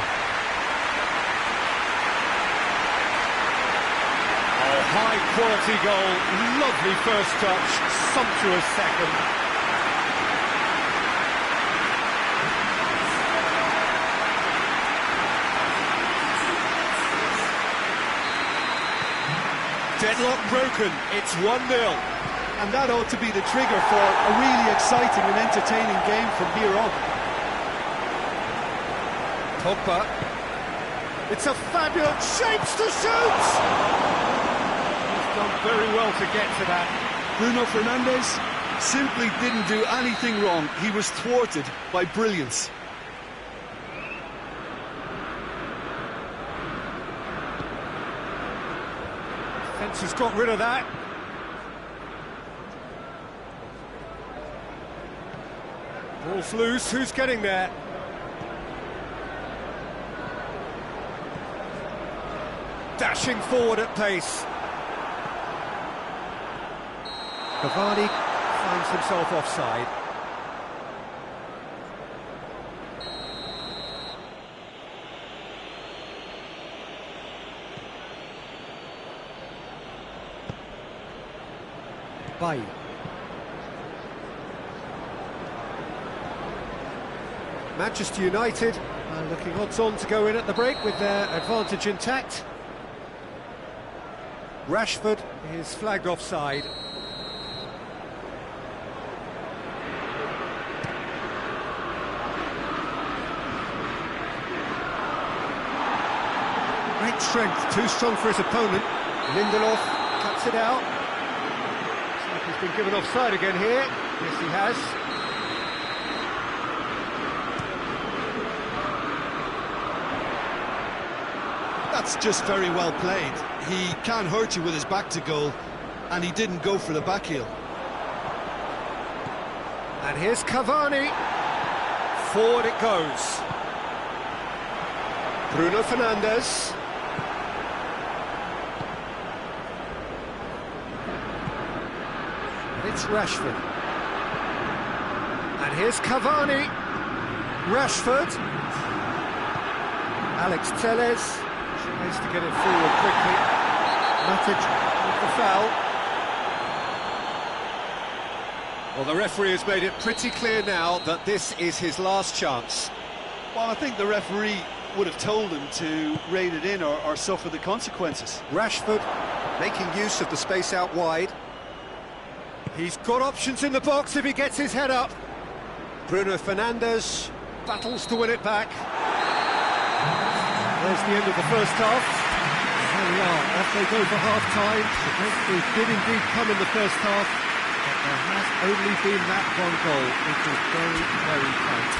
[SPEAKER 1] Oh, high quality goal. Lovely first touch. Sumptuous second. Deadlock broken, it's 1-0.
[SPEAKER 2] And that ought to be the trigger for a really exciting and entertaining game from here on.
[SPEAKER 1] Pogba. It's a fabulous shapes to shoot! He's done very well to get to that.
[SPEAKER 2] Bruno Fernandes simply didn't do anything wrong. He was thwarted by brilliance.
[SPEAKER 1] Defence has got rid of that. Ball's loose, who's getting there? Dashing forward at pace. Cavani finds himself offside. Bay. Manchester United are looking odds-on to go in at the break with their advantage intact. Rashford is flagged offside. Great strength, too strong for his opponent. Lindelof cuts it out. Looks like he's been given offside again here. Yes, he has.
[SPEAKER 2] That's just very well played. He can't hurt you with his back to goal, and he didn't go for the back heel.
[SPEAKER 1] And here's Cavani. Forward it goes. Bruno Fernandes. And it's Rashford. And here's Cavani. Rashford. Alex Telles. Tries to get it forward quickly. Matic with the foul. Well, the referee has made it pretty clear now that this is his last chance.
[SPEAKER 2] Well, I think the referee would have told him to rein it in or suffer the consequences.
[SPEAKER 1] Rashford making use of the space out wide. He's got options in the box if he gets his head up. Bruno Fernandes battles to win it back. There's the end of the first half. There we are, off they go for half-time. The breakthrough did indeed come in the first half, but there has only been that one goal, which is very, very tight.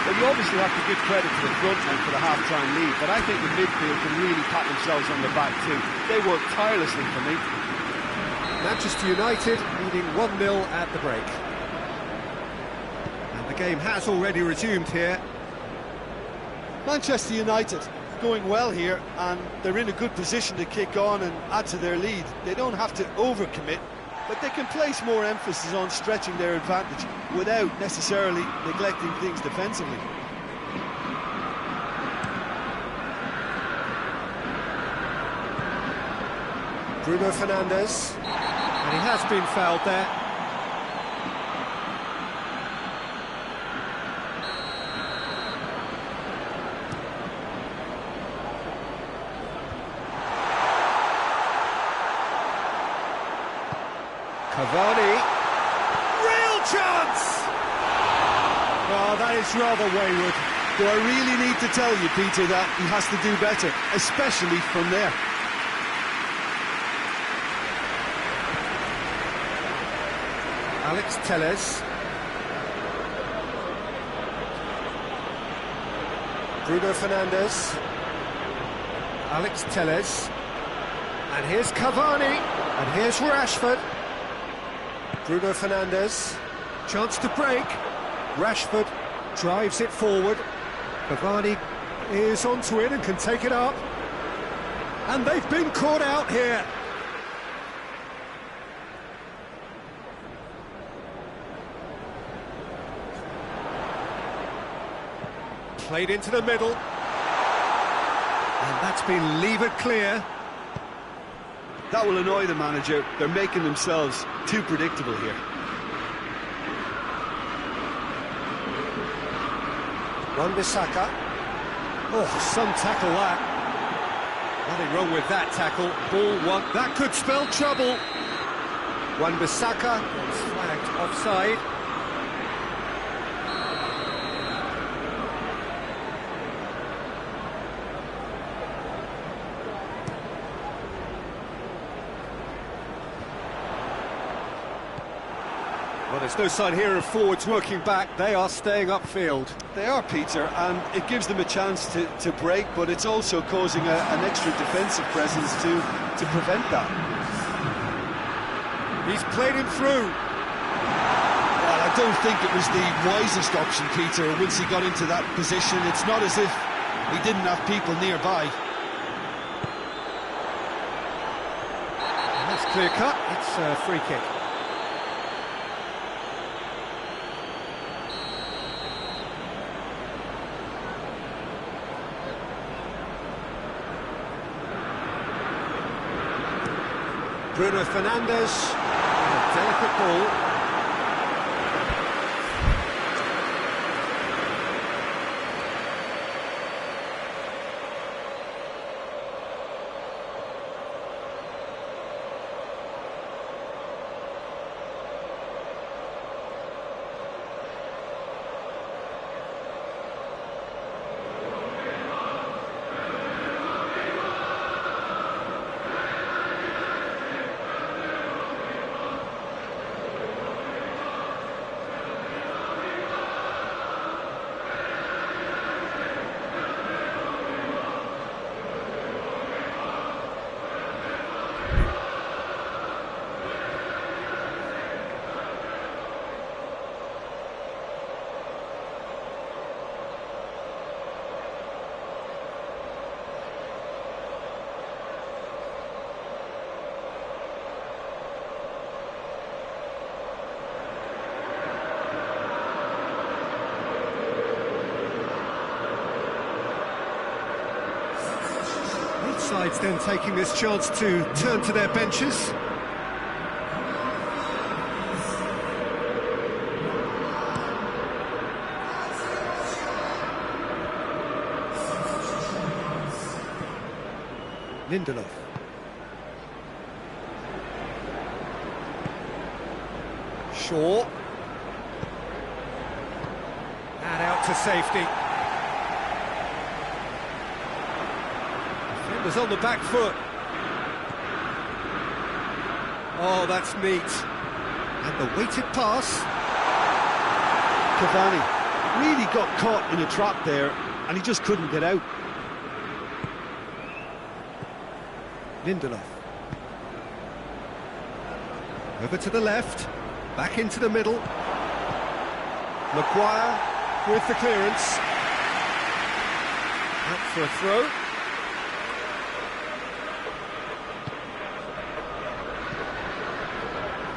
[SPEAKER 3] Well, you obviously have to give credit to the front line for the half-time lead, but I think the midfield can really pat themselves on the back too. They worked tirelessly for me.
[SPEAKER 1] Manchester United leading 1-0 at the break. And the game has already resumed here.
[SPEAKER 2] Manchester United going well here, and they're in a good position to kick on and add to their lead. They don't have to overcommit, but they can place more emphasis on stretching their advantage without necessarily neglecting things defensively.
[SPEAKER 1] Bruno Fernandes, and he has been fouled there. Cavani, real chance! Oh, that is rather wayward.
[SPEAKER 2] Do I really need to tell you, Peter, that he has to do better, especially from there?
[SPEAKER 1] Alex Telles. Bruno Fernandes. Alex Telles. And here's Cavani. And here's Rashford. Bruno Fernandes. Chance to break. Rashford drives it forward. Cavani is onto it and can take it up. And they've been caught out here. Played into the middle. And that's been levered clear.
[SPEAKER 2] That will annoy the manager. They're making themselves too predictable here.
[SPEAKER 1] Wan-Bissaka. Oh, some tackle that. Nothing wrong with that tackle. Ball one. That could spell trouble. Wan-Bissaka is flagged offside. Well, there's no sign here of forwards working back. They are staying upfield.
[SPEAKER 2] They are, Peter, and it gives them a chance to break, but it's also causing an extra defensive presence to prevent that.
[SPEAKER 1] He's played him through.
[SPEAKER 2] Well, I don't think it was the wisest option, Peter, once he got into that position. It's not as if he didn't have people nearby.
[SPEAKER 1] That's clear cut. It's a free kick. Bruno Fernandes, a delicate ball. Sides then taking this chance to turn to their benches. Lindelof. Shaw. And out to safety. Was on the back foot. Oh, that's neat. And the weighted pass.
[SPEAKER 2] Cavani really got caught in a trap there, and he just couldn't get out.
[SPEAKER 1] Lindelof. Over to the left. Back into the middle. Maguire with the clearance. Out for a throw.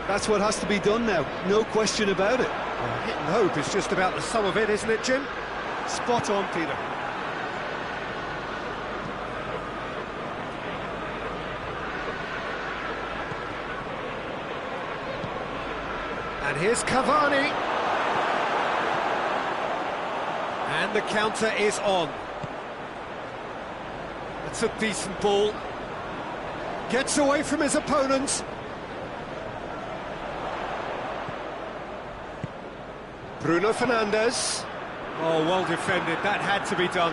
[SPEAKER 2] That's what has to be done now, no question about it.
[SPEAKER 1] Well, hit and hope is just about the sum of it, isn't it, Jim?
[SPEAKER 2] Spot on, Peter.
[SPEAKER 1] And here's Cavani. And the counter is on. That's a decent ball. Gets away from his opponent. Bruno Fernandes. Oh, well defended. That had to be done.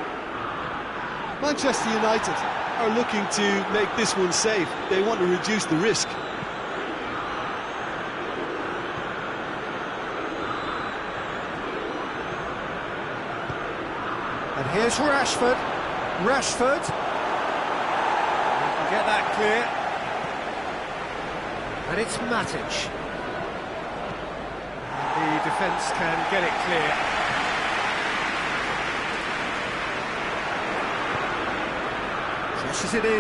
[SPEAKER 2] Manchester United are looking to make this one safe. They want to reduce the risk.
[SPEAKER 1] And here's Rashford. Rashford. Get that clear. And it's Matic. The defence can get it clear. Crosses it in.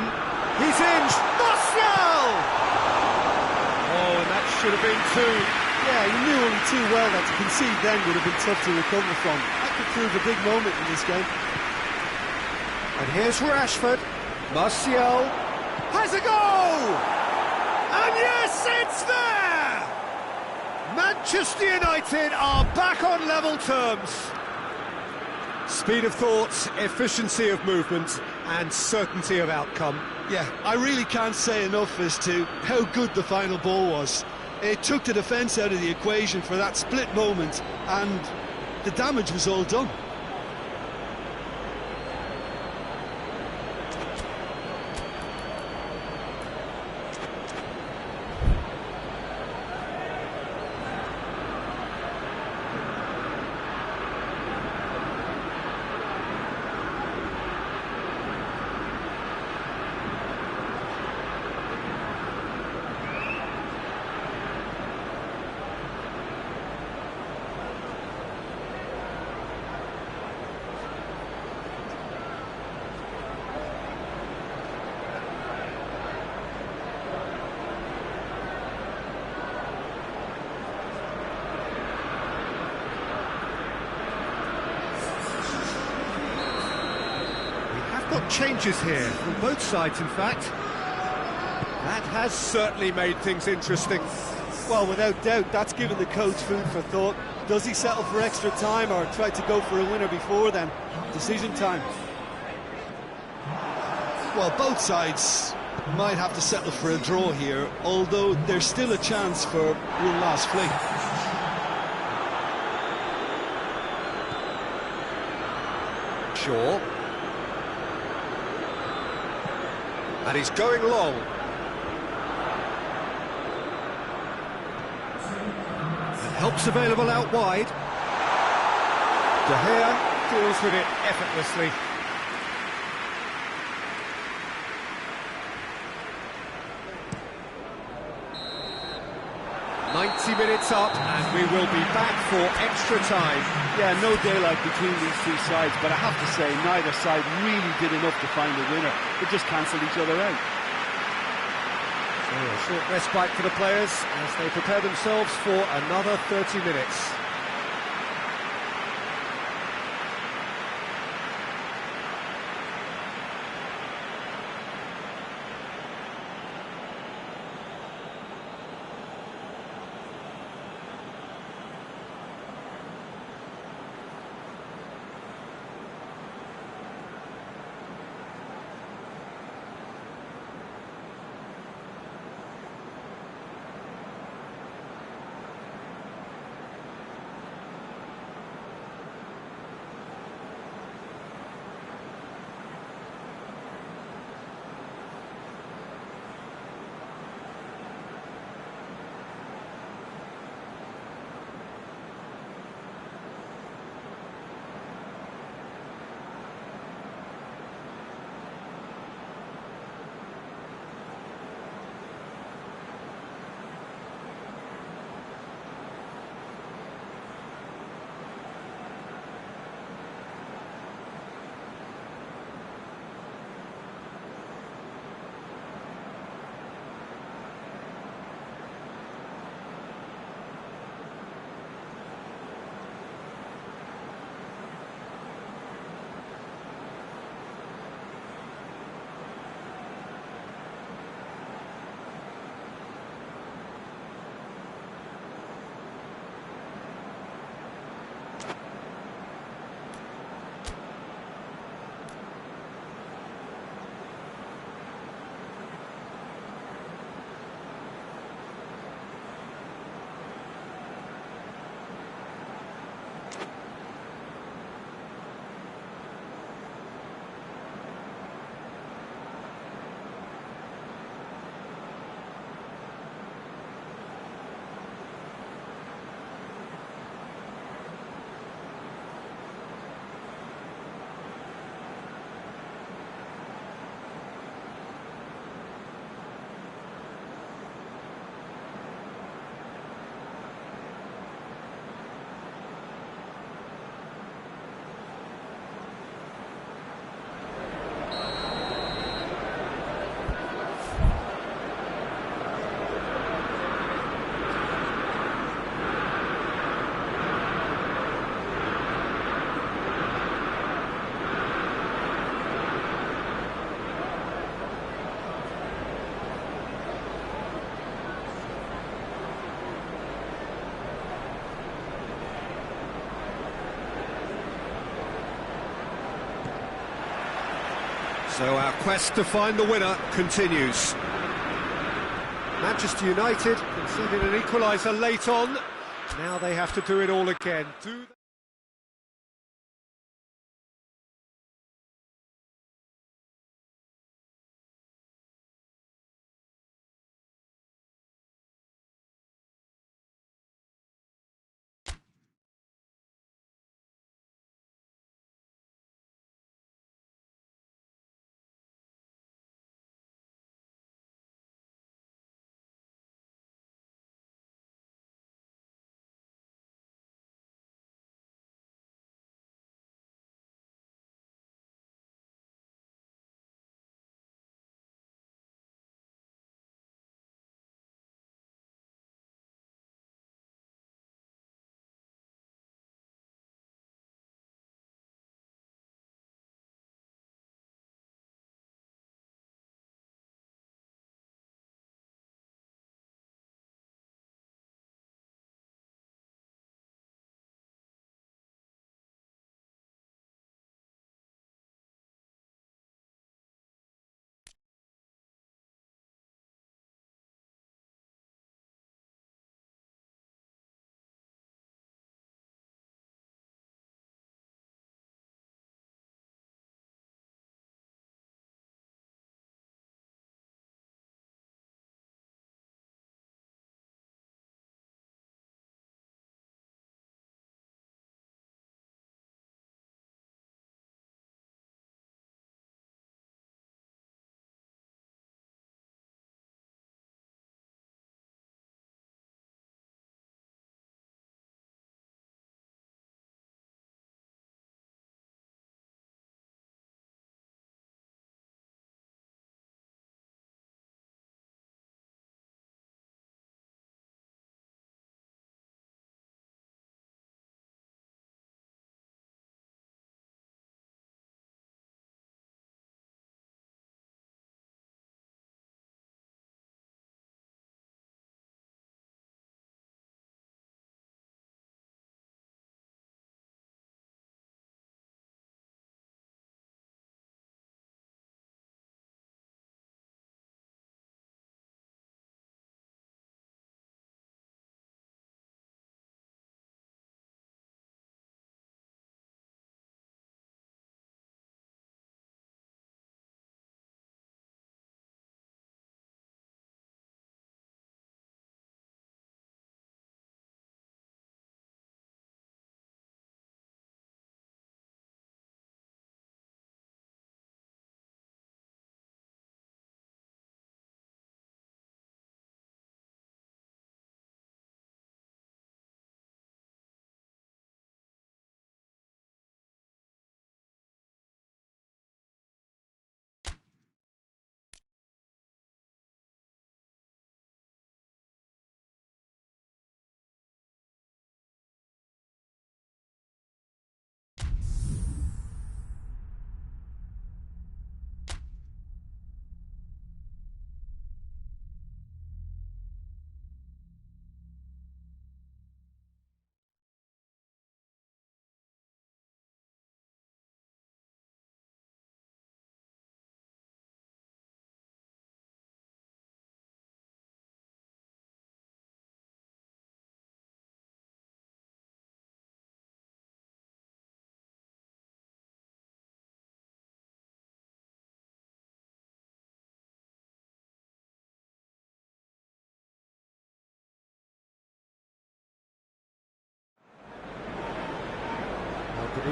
[SPEAKER 1] He's in! Martial! Oh, and that should have been two.
[SPEAKER 2] Yeah, he knew only too well that to concede then would have been tough to recover from. That could prove a big moment in this game.
[SPEAKER 1] And here's Rashford. Martial has a goal! And yes, it's there! Manchester United are back on level terms. Speed of thought, efficiency of movement, and certainty of outcome.
[SPEAKER 2] Yeah, I really can't say enough as to how good the final ball was. It took the defence out of the equation for that split moment, and the damage was all done.
[SPEAKER 1] Changes here from both sides, in fact. That has certainly made things interesting.
[SPEAKER 2] Well, without doubt, that's given the coach food for thought. Does he settle for extra time or try to go for a winner before then? Decision time. Well, both sides might have to settle for a draw here, although there's still a chance for one last fling.
[SPEAKER 1] Shaw. And he's going long. And help's available out wide. De Gea deals with it effortlessly. 90 minutes up, and we will be back for extra time.
[SPEAKER 3] Yeah, no daylight between these two sides, but I have to say, neither side really did enough to find a winner. They just cancelled each other out.
[SPEAKER 1] So a short respite for the players as they prepare themselves for another 30 minutes. So our quest to find the winner continues. Manchester United conceded an equaliser late on. Now they have to do it all again.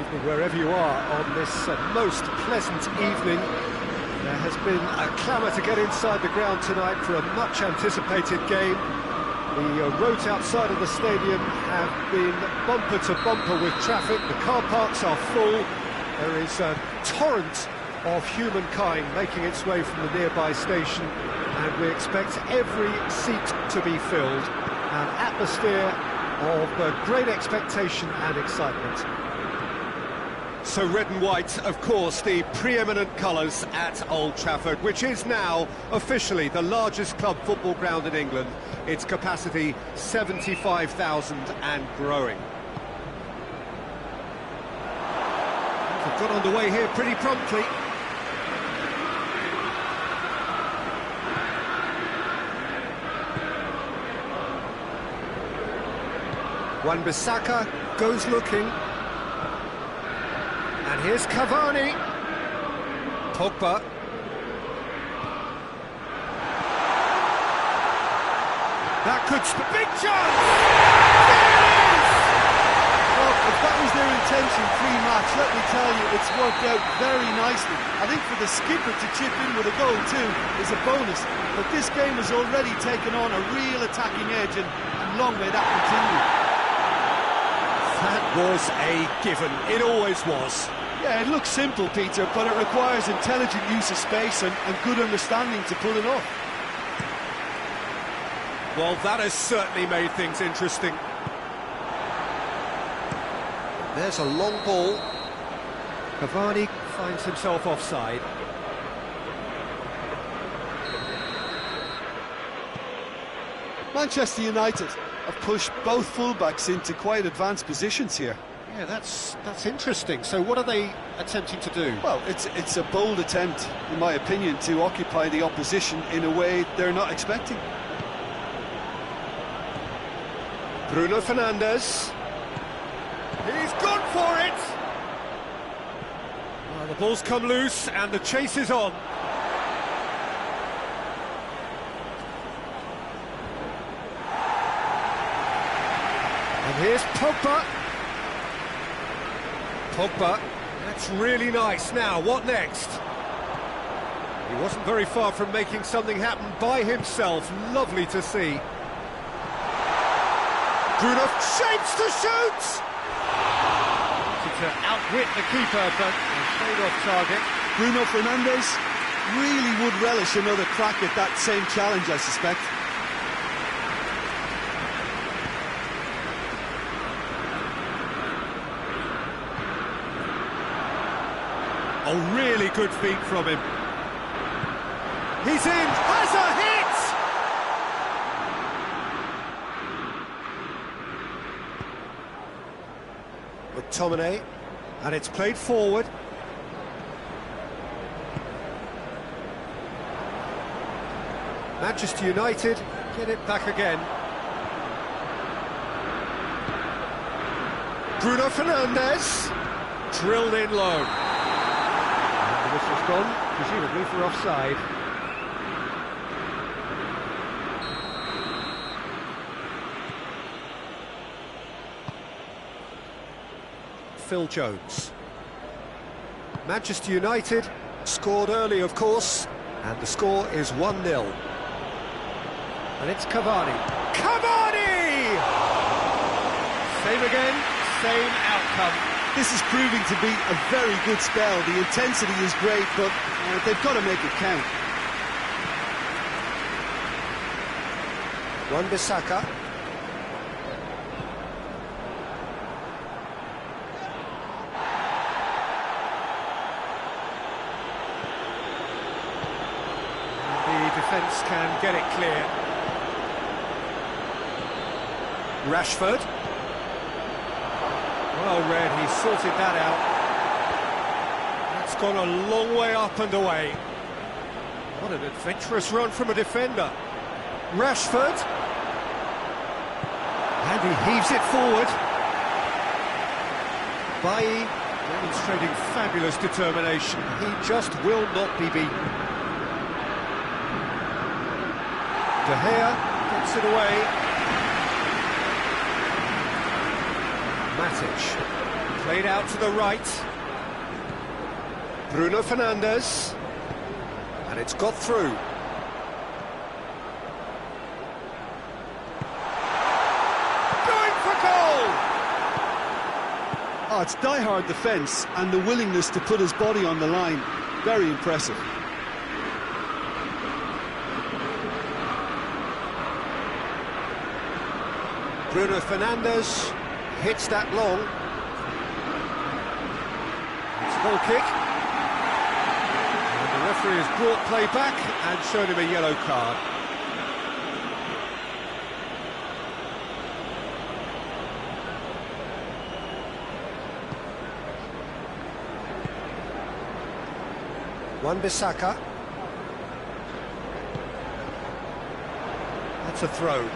[SPEAKER 1] evening, wherever you are, on this most pleasant evening. There has been a clamour to get inside the ground tonight for a much-anticipated game. The roads outside of the stadium have been bumper to bumper with traffic. The car parks are full. There is a torrent of humankind making its way from the nearby station, and we expect every seat to be filled. An atmosphere of great expectation and excitement.
[SPEAKER 4] So red and white, of course, the preeminent colours at Old Trafford, which is now officially the largest club football ground in England. Its capacity 75,000 and growing.
[SPEAKER 1] They've got underway here pretty promptly. Wan-Bissaka goes looking. And here's Cavani. Pogba. That could... Big chance!
[SPEAKER 2] Well, if that was their intention pre-match, let me tell you, it's worked out very nicely. I think for the skipper to chip in with a goal too is a bonus. But this game has already taken on a real attacking edge, and long may that continue.
[SPEAKER 4] That was a given. It always was.
[SPEAKER 2] Yeah, it looks simple, Peter, but it requires intelligent use of space and good understanding to pull it off.
[SPEAKER 4] Well, that has certainly made things interesting.
[SPEAKER 1] There's a long ball. Cavani finds himself offside.
[SPEAKER 2] Manchester United have pushed both fullbacks into quite advanced positions here.
[SPEAKER 1] Yeah, that's interesting. So what are they attempting to do?
[SPEAKER 2] Well, it's a bold attempt, in my opinion, to occupy the opposition in a way they're not expecting.
[SPEAKER 1] Bruno Fernandes. He's gone for it! Well, the ball's come loose and the chase is on. And here's Pogba. Pogba, that's really nice. Now, what next? He wasn't very far from making something happen by himself. Lovely to see. Bruno shapes to shoot! To outwit the keeper, but stayed off target.
[SPEAKER 2] Bruno Fernandes really would relish another crack at that same challenge, I suspect.
[SPEAKER 1] A really good feat from him. He's in, has a hit! McTominay, and it's played forward. Manchester United get it back again. Bruno Fernandes, drilled in low. And the whistle's gone, presumably for offside. Phil Jones. Manchester United scored early, of course, and the score is 1-0. And it's Cavani. Cavani! Same again, same outcome.
[SPEAKER 2] This is proving to be a very good spell. The intensity is great, but they've got to make it count.
[SPEAKER 1] Wan-Bissaka. Defence can get it clear. Rashford. Well read, he sorted that out. That's gone a long way up and away. What an adventurous run from a defender. Rashford. And he heaves it forward. Bailly demonstrating fabulous determination. He just will not be beaten. De Gea gets it away. Matic Played out to the right.
[SPEAKER 4] Bruno Fernandes. And it's got through. Going for goal!
[SPEAKER 2] Oh, it's die-hard defence and the willingness to put his body on the line. Very impressive.
[SPEAKER 4] Bruno Fernandes hits that long. It's a goal kick. And the referee has brought play back and shown him a yellow card. Wan-Bissaka. That's a throw.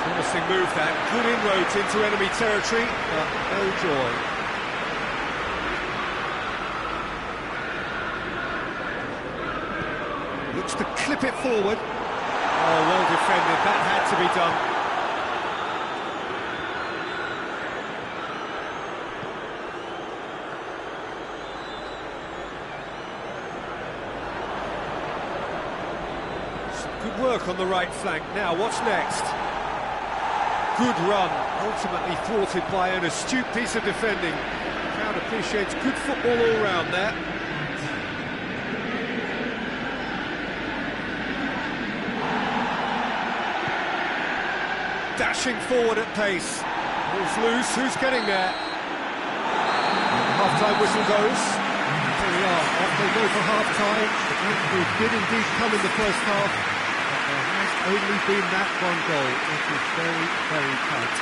[SPEAKER 4] Promising move that. Good inroads into enemy territory, but no joy. Looks to clip it forward. Oh, well defended. That had to be done. Good work on the right flank. Now, what's next? Good run, ultimately thwarted by an astute piece of defending. The crowd appreciates good football all round there. Dashing forward at pace. Ball's loose, who's getting there? Half-time whistle goes. Here we are, off they go for half-time. The breakthrough did indeed come in the first half. There has only been that one goal, which is very, very tight.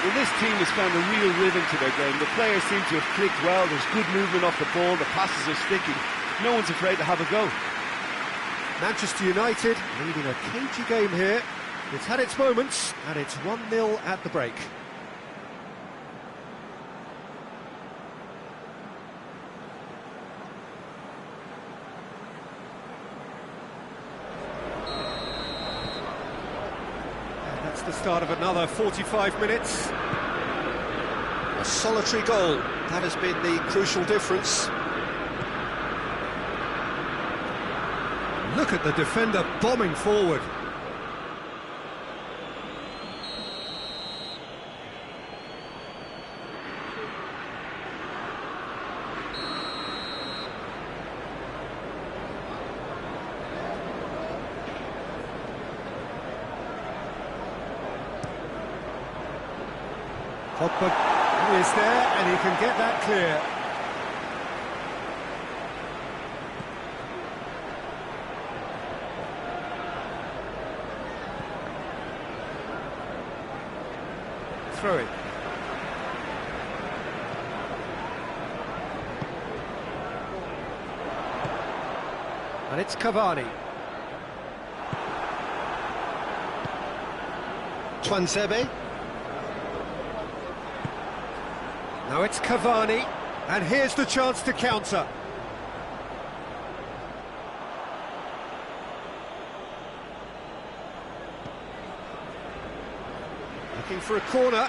[SPEAKER 3] Well, this team has found a real rhythm to their game. The players seem to have clicked well. There's good movement off the ball. The passes are sticking. No one's afraid to have a go.
[SPEAKER 4] Manchester United leading a cagey game here. It's had its moments, and it's 1-0 at the break. That's the start of another 45 minutes. A solitary goal, that has been the crucial difference. Look at the defender bombing forward. Pogba is there, and he can get that clear. Throw it. And it's Cavani. Tuanzebe. Now it's Cavani, and here's the chance to counter. Looking for a corner.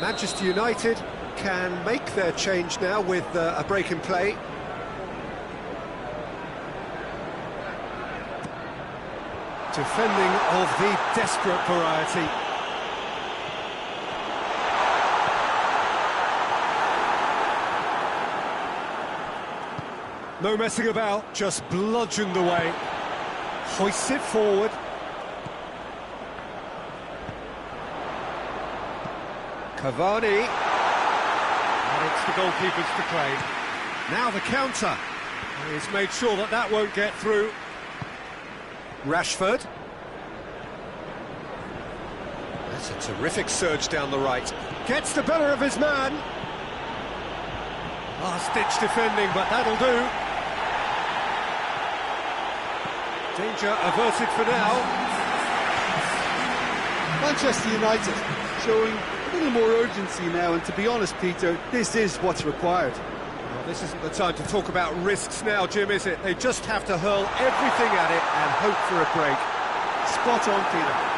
[SPEAKER 4] Manchester United can make their change now with a break in play. Defending of the desperate variety. No messing about, just bludgeoned away. Hoists it forward. Cavani. And it's the goalkeeper's to claim. Now the counter. He's made sure that that won't get through. Rashford. That's a terrific surge down the right. Gets the better of his man. Last-ditch defending, but that'll do. Danger averted for now.
[SPEAKER 2] Manchester United showing a little more urgency now, and to be honest, Peter, this is what's required.
[SPEAKER 4] Well, this isn't the time to talk about risks now, Jim, is it? They just have to hurl everything at it and hope for a break.
[SPEAKER 2] Spot on, Peter.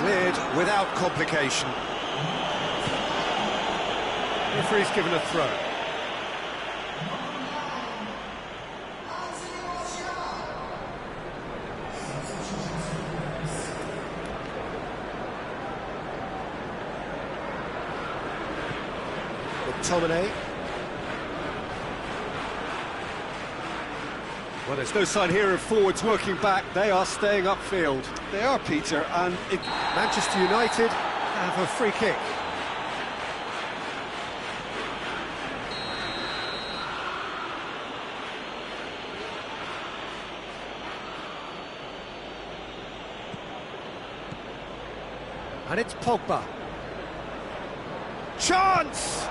[SPEAKER 4] Cleared without complication. Referee's given a throw. McTominay. Well, there's no sign here of forwards working back. They are staying upfield.
[SPEAKER 2] They are, Peter, and
[SPEAKER 4] Manchester United have a free kick. And it's Pogba. Chance!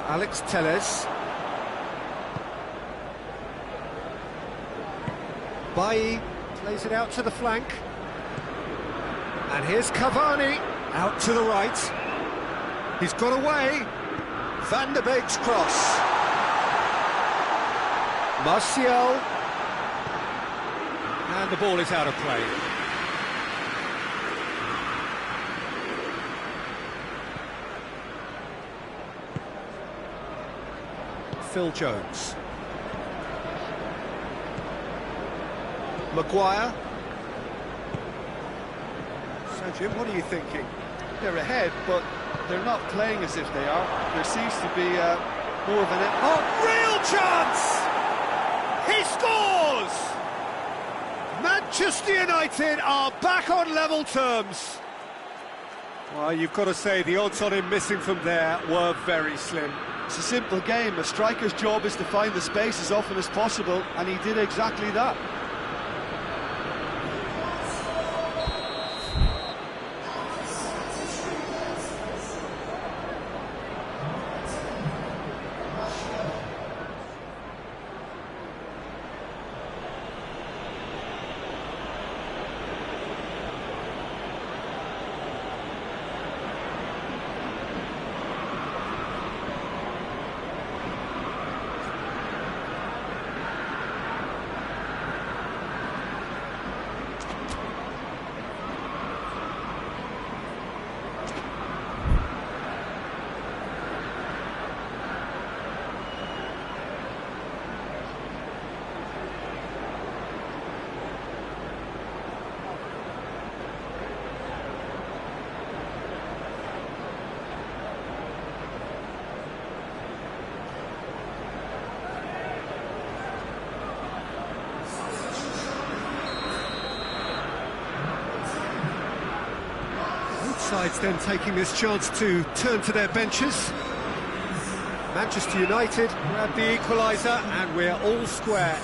[SPEAKER 4] Alex Telles. Bailly plays it out to the flank. And here's Cavani, out to the right. He's got away. Van der Beek's cross. Martial. And the ball is out of play. Phil Jones. Maguire. So, Jim, what are you thinking?
[SPEAKER 2] they're ahead, but they're not playing as if they are. There seems to be more of an...
[SPEAKER 4] Oh, real chance! He scores! Manchester United are back on level terms. Well, you've got to say, the odds on him missing from there were very slim.
[SPEAKER 2] It's a simple game. A striker's job is to find the space as often as possible, and he did exactly that.
[SPEAKER 4] sides then taking this chance to turn to their benches. Manchester United grab the equaliser, and we're all square.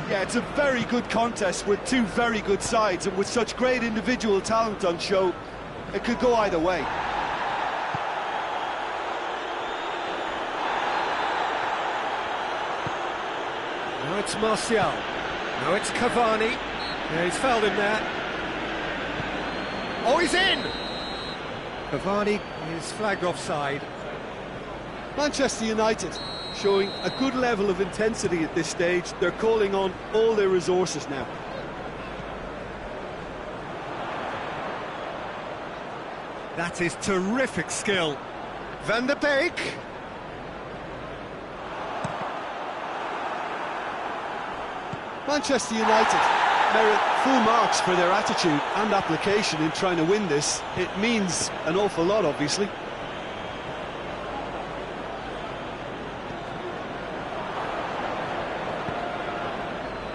[SPEAKER 2] Yeah, it's a very good contest with two very good sides, and with such great individual talent on show, it could go either way.
[SPEAKER 4] Now it's Martial. Now it's Cavani. Yeah, he's fouled him there. Oh, he's in! Cavani is flagged offside.
[SPEAKER 2] Manchester United showing a good level of intensity at this stage. They're calling on all their resources now.
[SPEAKER 4] That is terrific skill. Van der Beek.
[SPEAKER 2] Manchester United merit full marks for their attitude and application in trying to win this. It means an awful lot, obviously.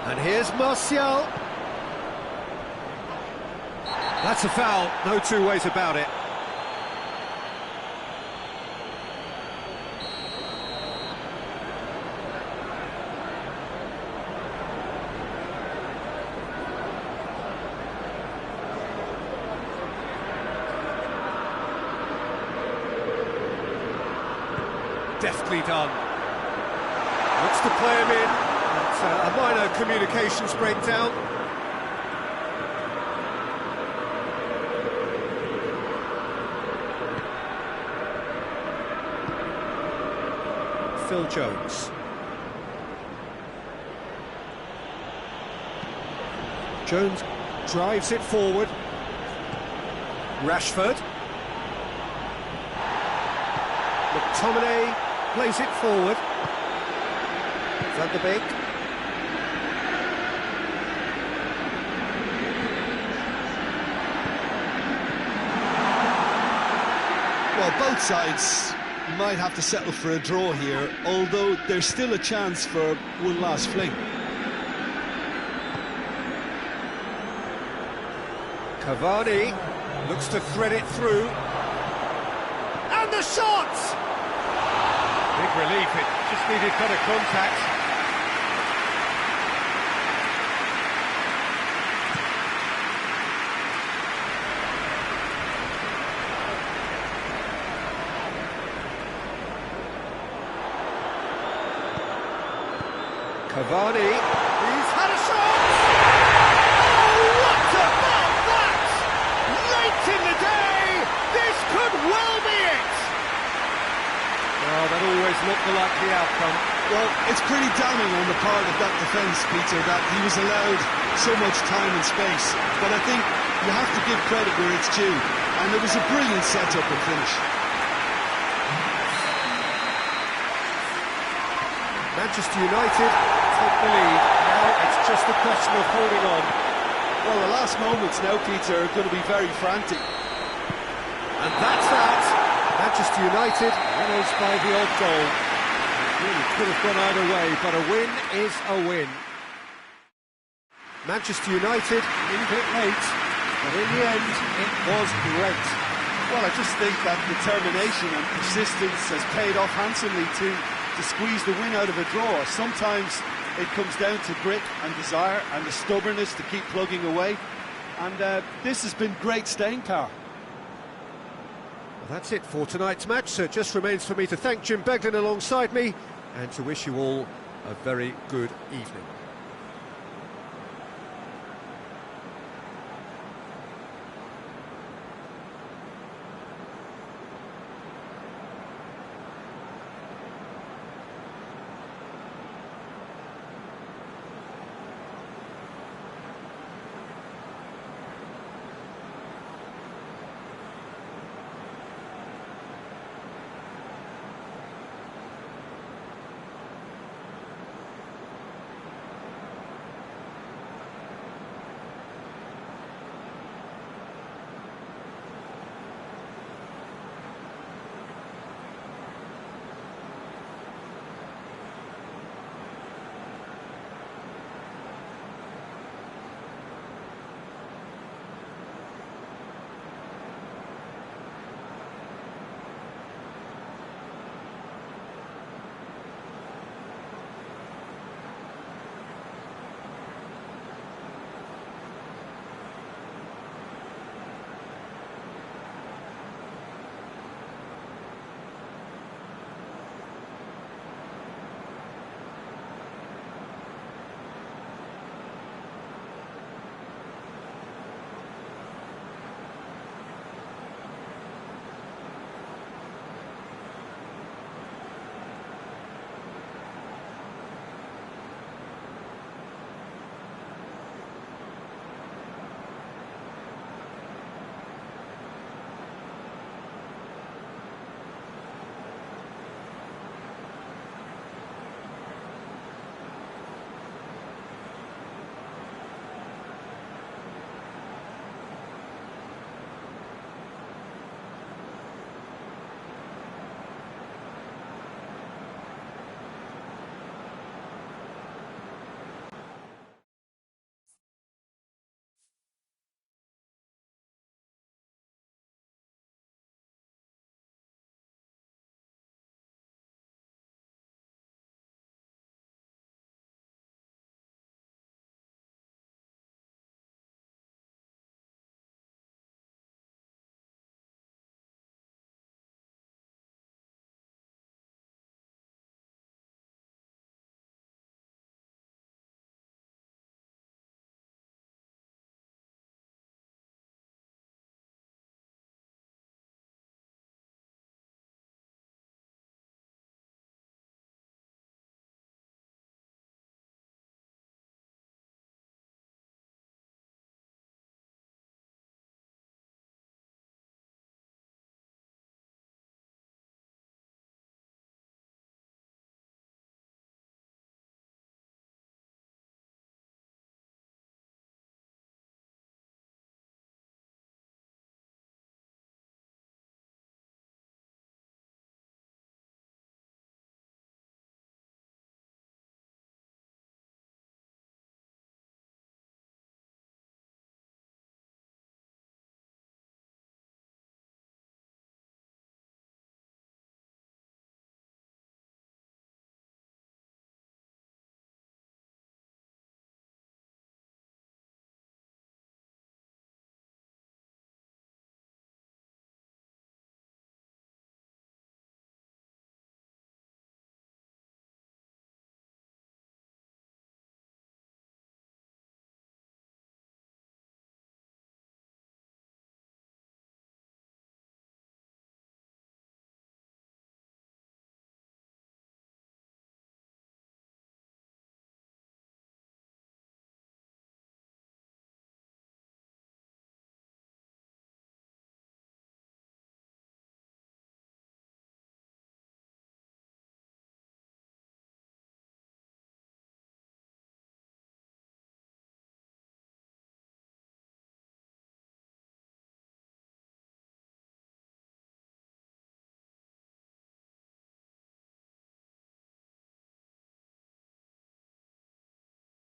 [SPEAKER 4] And here's Martial. That's a foul, no two ways about it. Deftly done. Looks to play him in. It's a minor communications breakdown. Phil Jones. Jones drives it forward. Rashford. McTominay plays it forward. Van der Beek.
[SPEAKER 2] Well, both sides might have to settle for a draw here, although there's still a chance for one last fling.
[SPEAKER 4] Cavani looks to thread it through. And the shot! Big relief, it just needed better contact. Cavani, he's had a shot! Oh, what about that? Late in the day, this could well be it! Oh, that always looked the likely outcome.
[SPEAKER 2] Well, it's pretty damning on the part of that defence, Peter, that he was allowed so much time and space. But I think you have to give credit where it's due, and it was a brilliant set-up and finish.
[SPEAKER 4] Manchester United take the lead. Now it's just a question of holding on.
[SPEAKER 2] Well, the last moments now, Peter, are going to be very frantic.
[SPEAKER 4] And that's that. Manchester United winners by the odd goal. It really could have gone either way, but a win is a win. Manchester United in a bit late, but in the end, it was great.
[SPEAKER 2] Well, I just think that determination and persistence has paid off handsomely to squeeze the win out of a draw. Sometimes it comes down to grit and desire and the stubbornness to keep plugging away. And this has been great staying power.
[SPEAKER 4] Well, that's it for tonight's match. So it just remains for me to thank Jim Beglin alongside me and to wish you all a very good evening.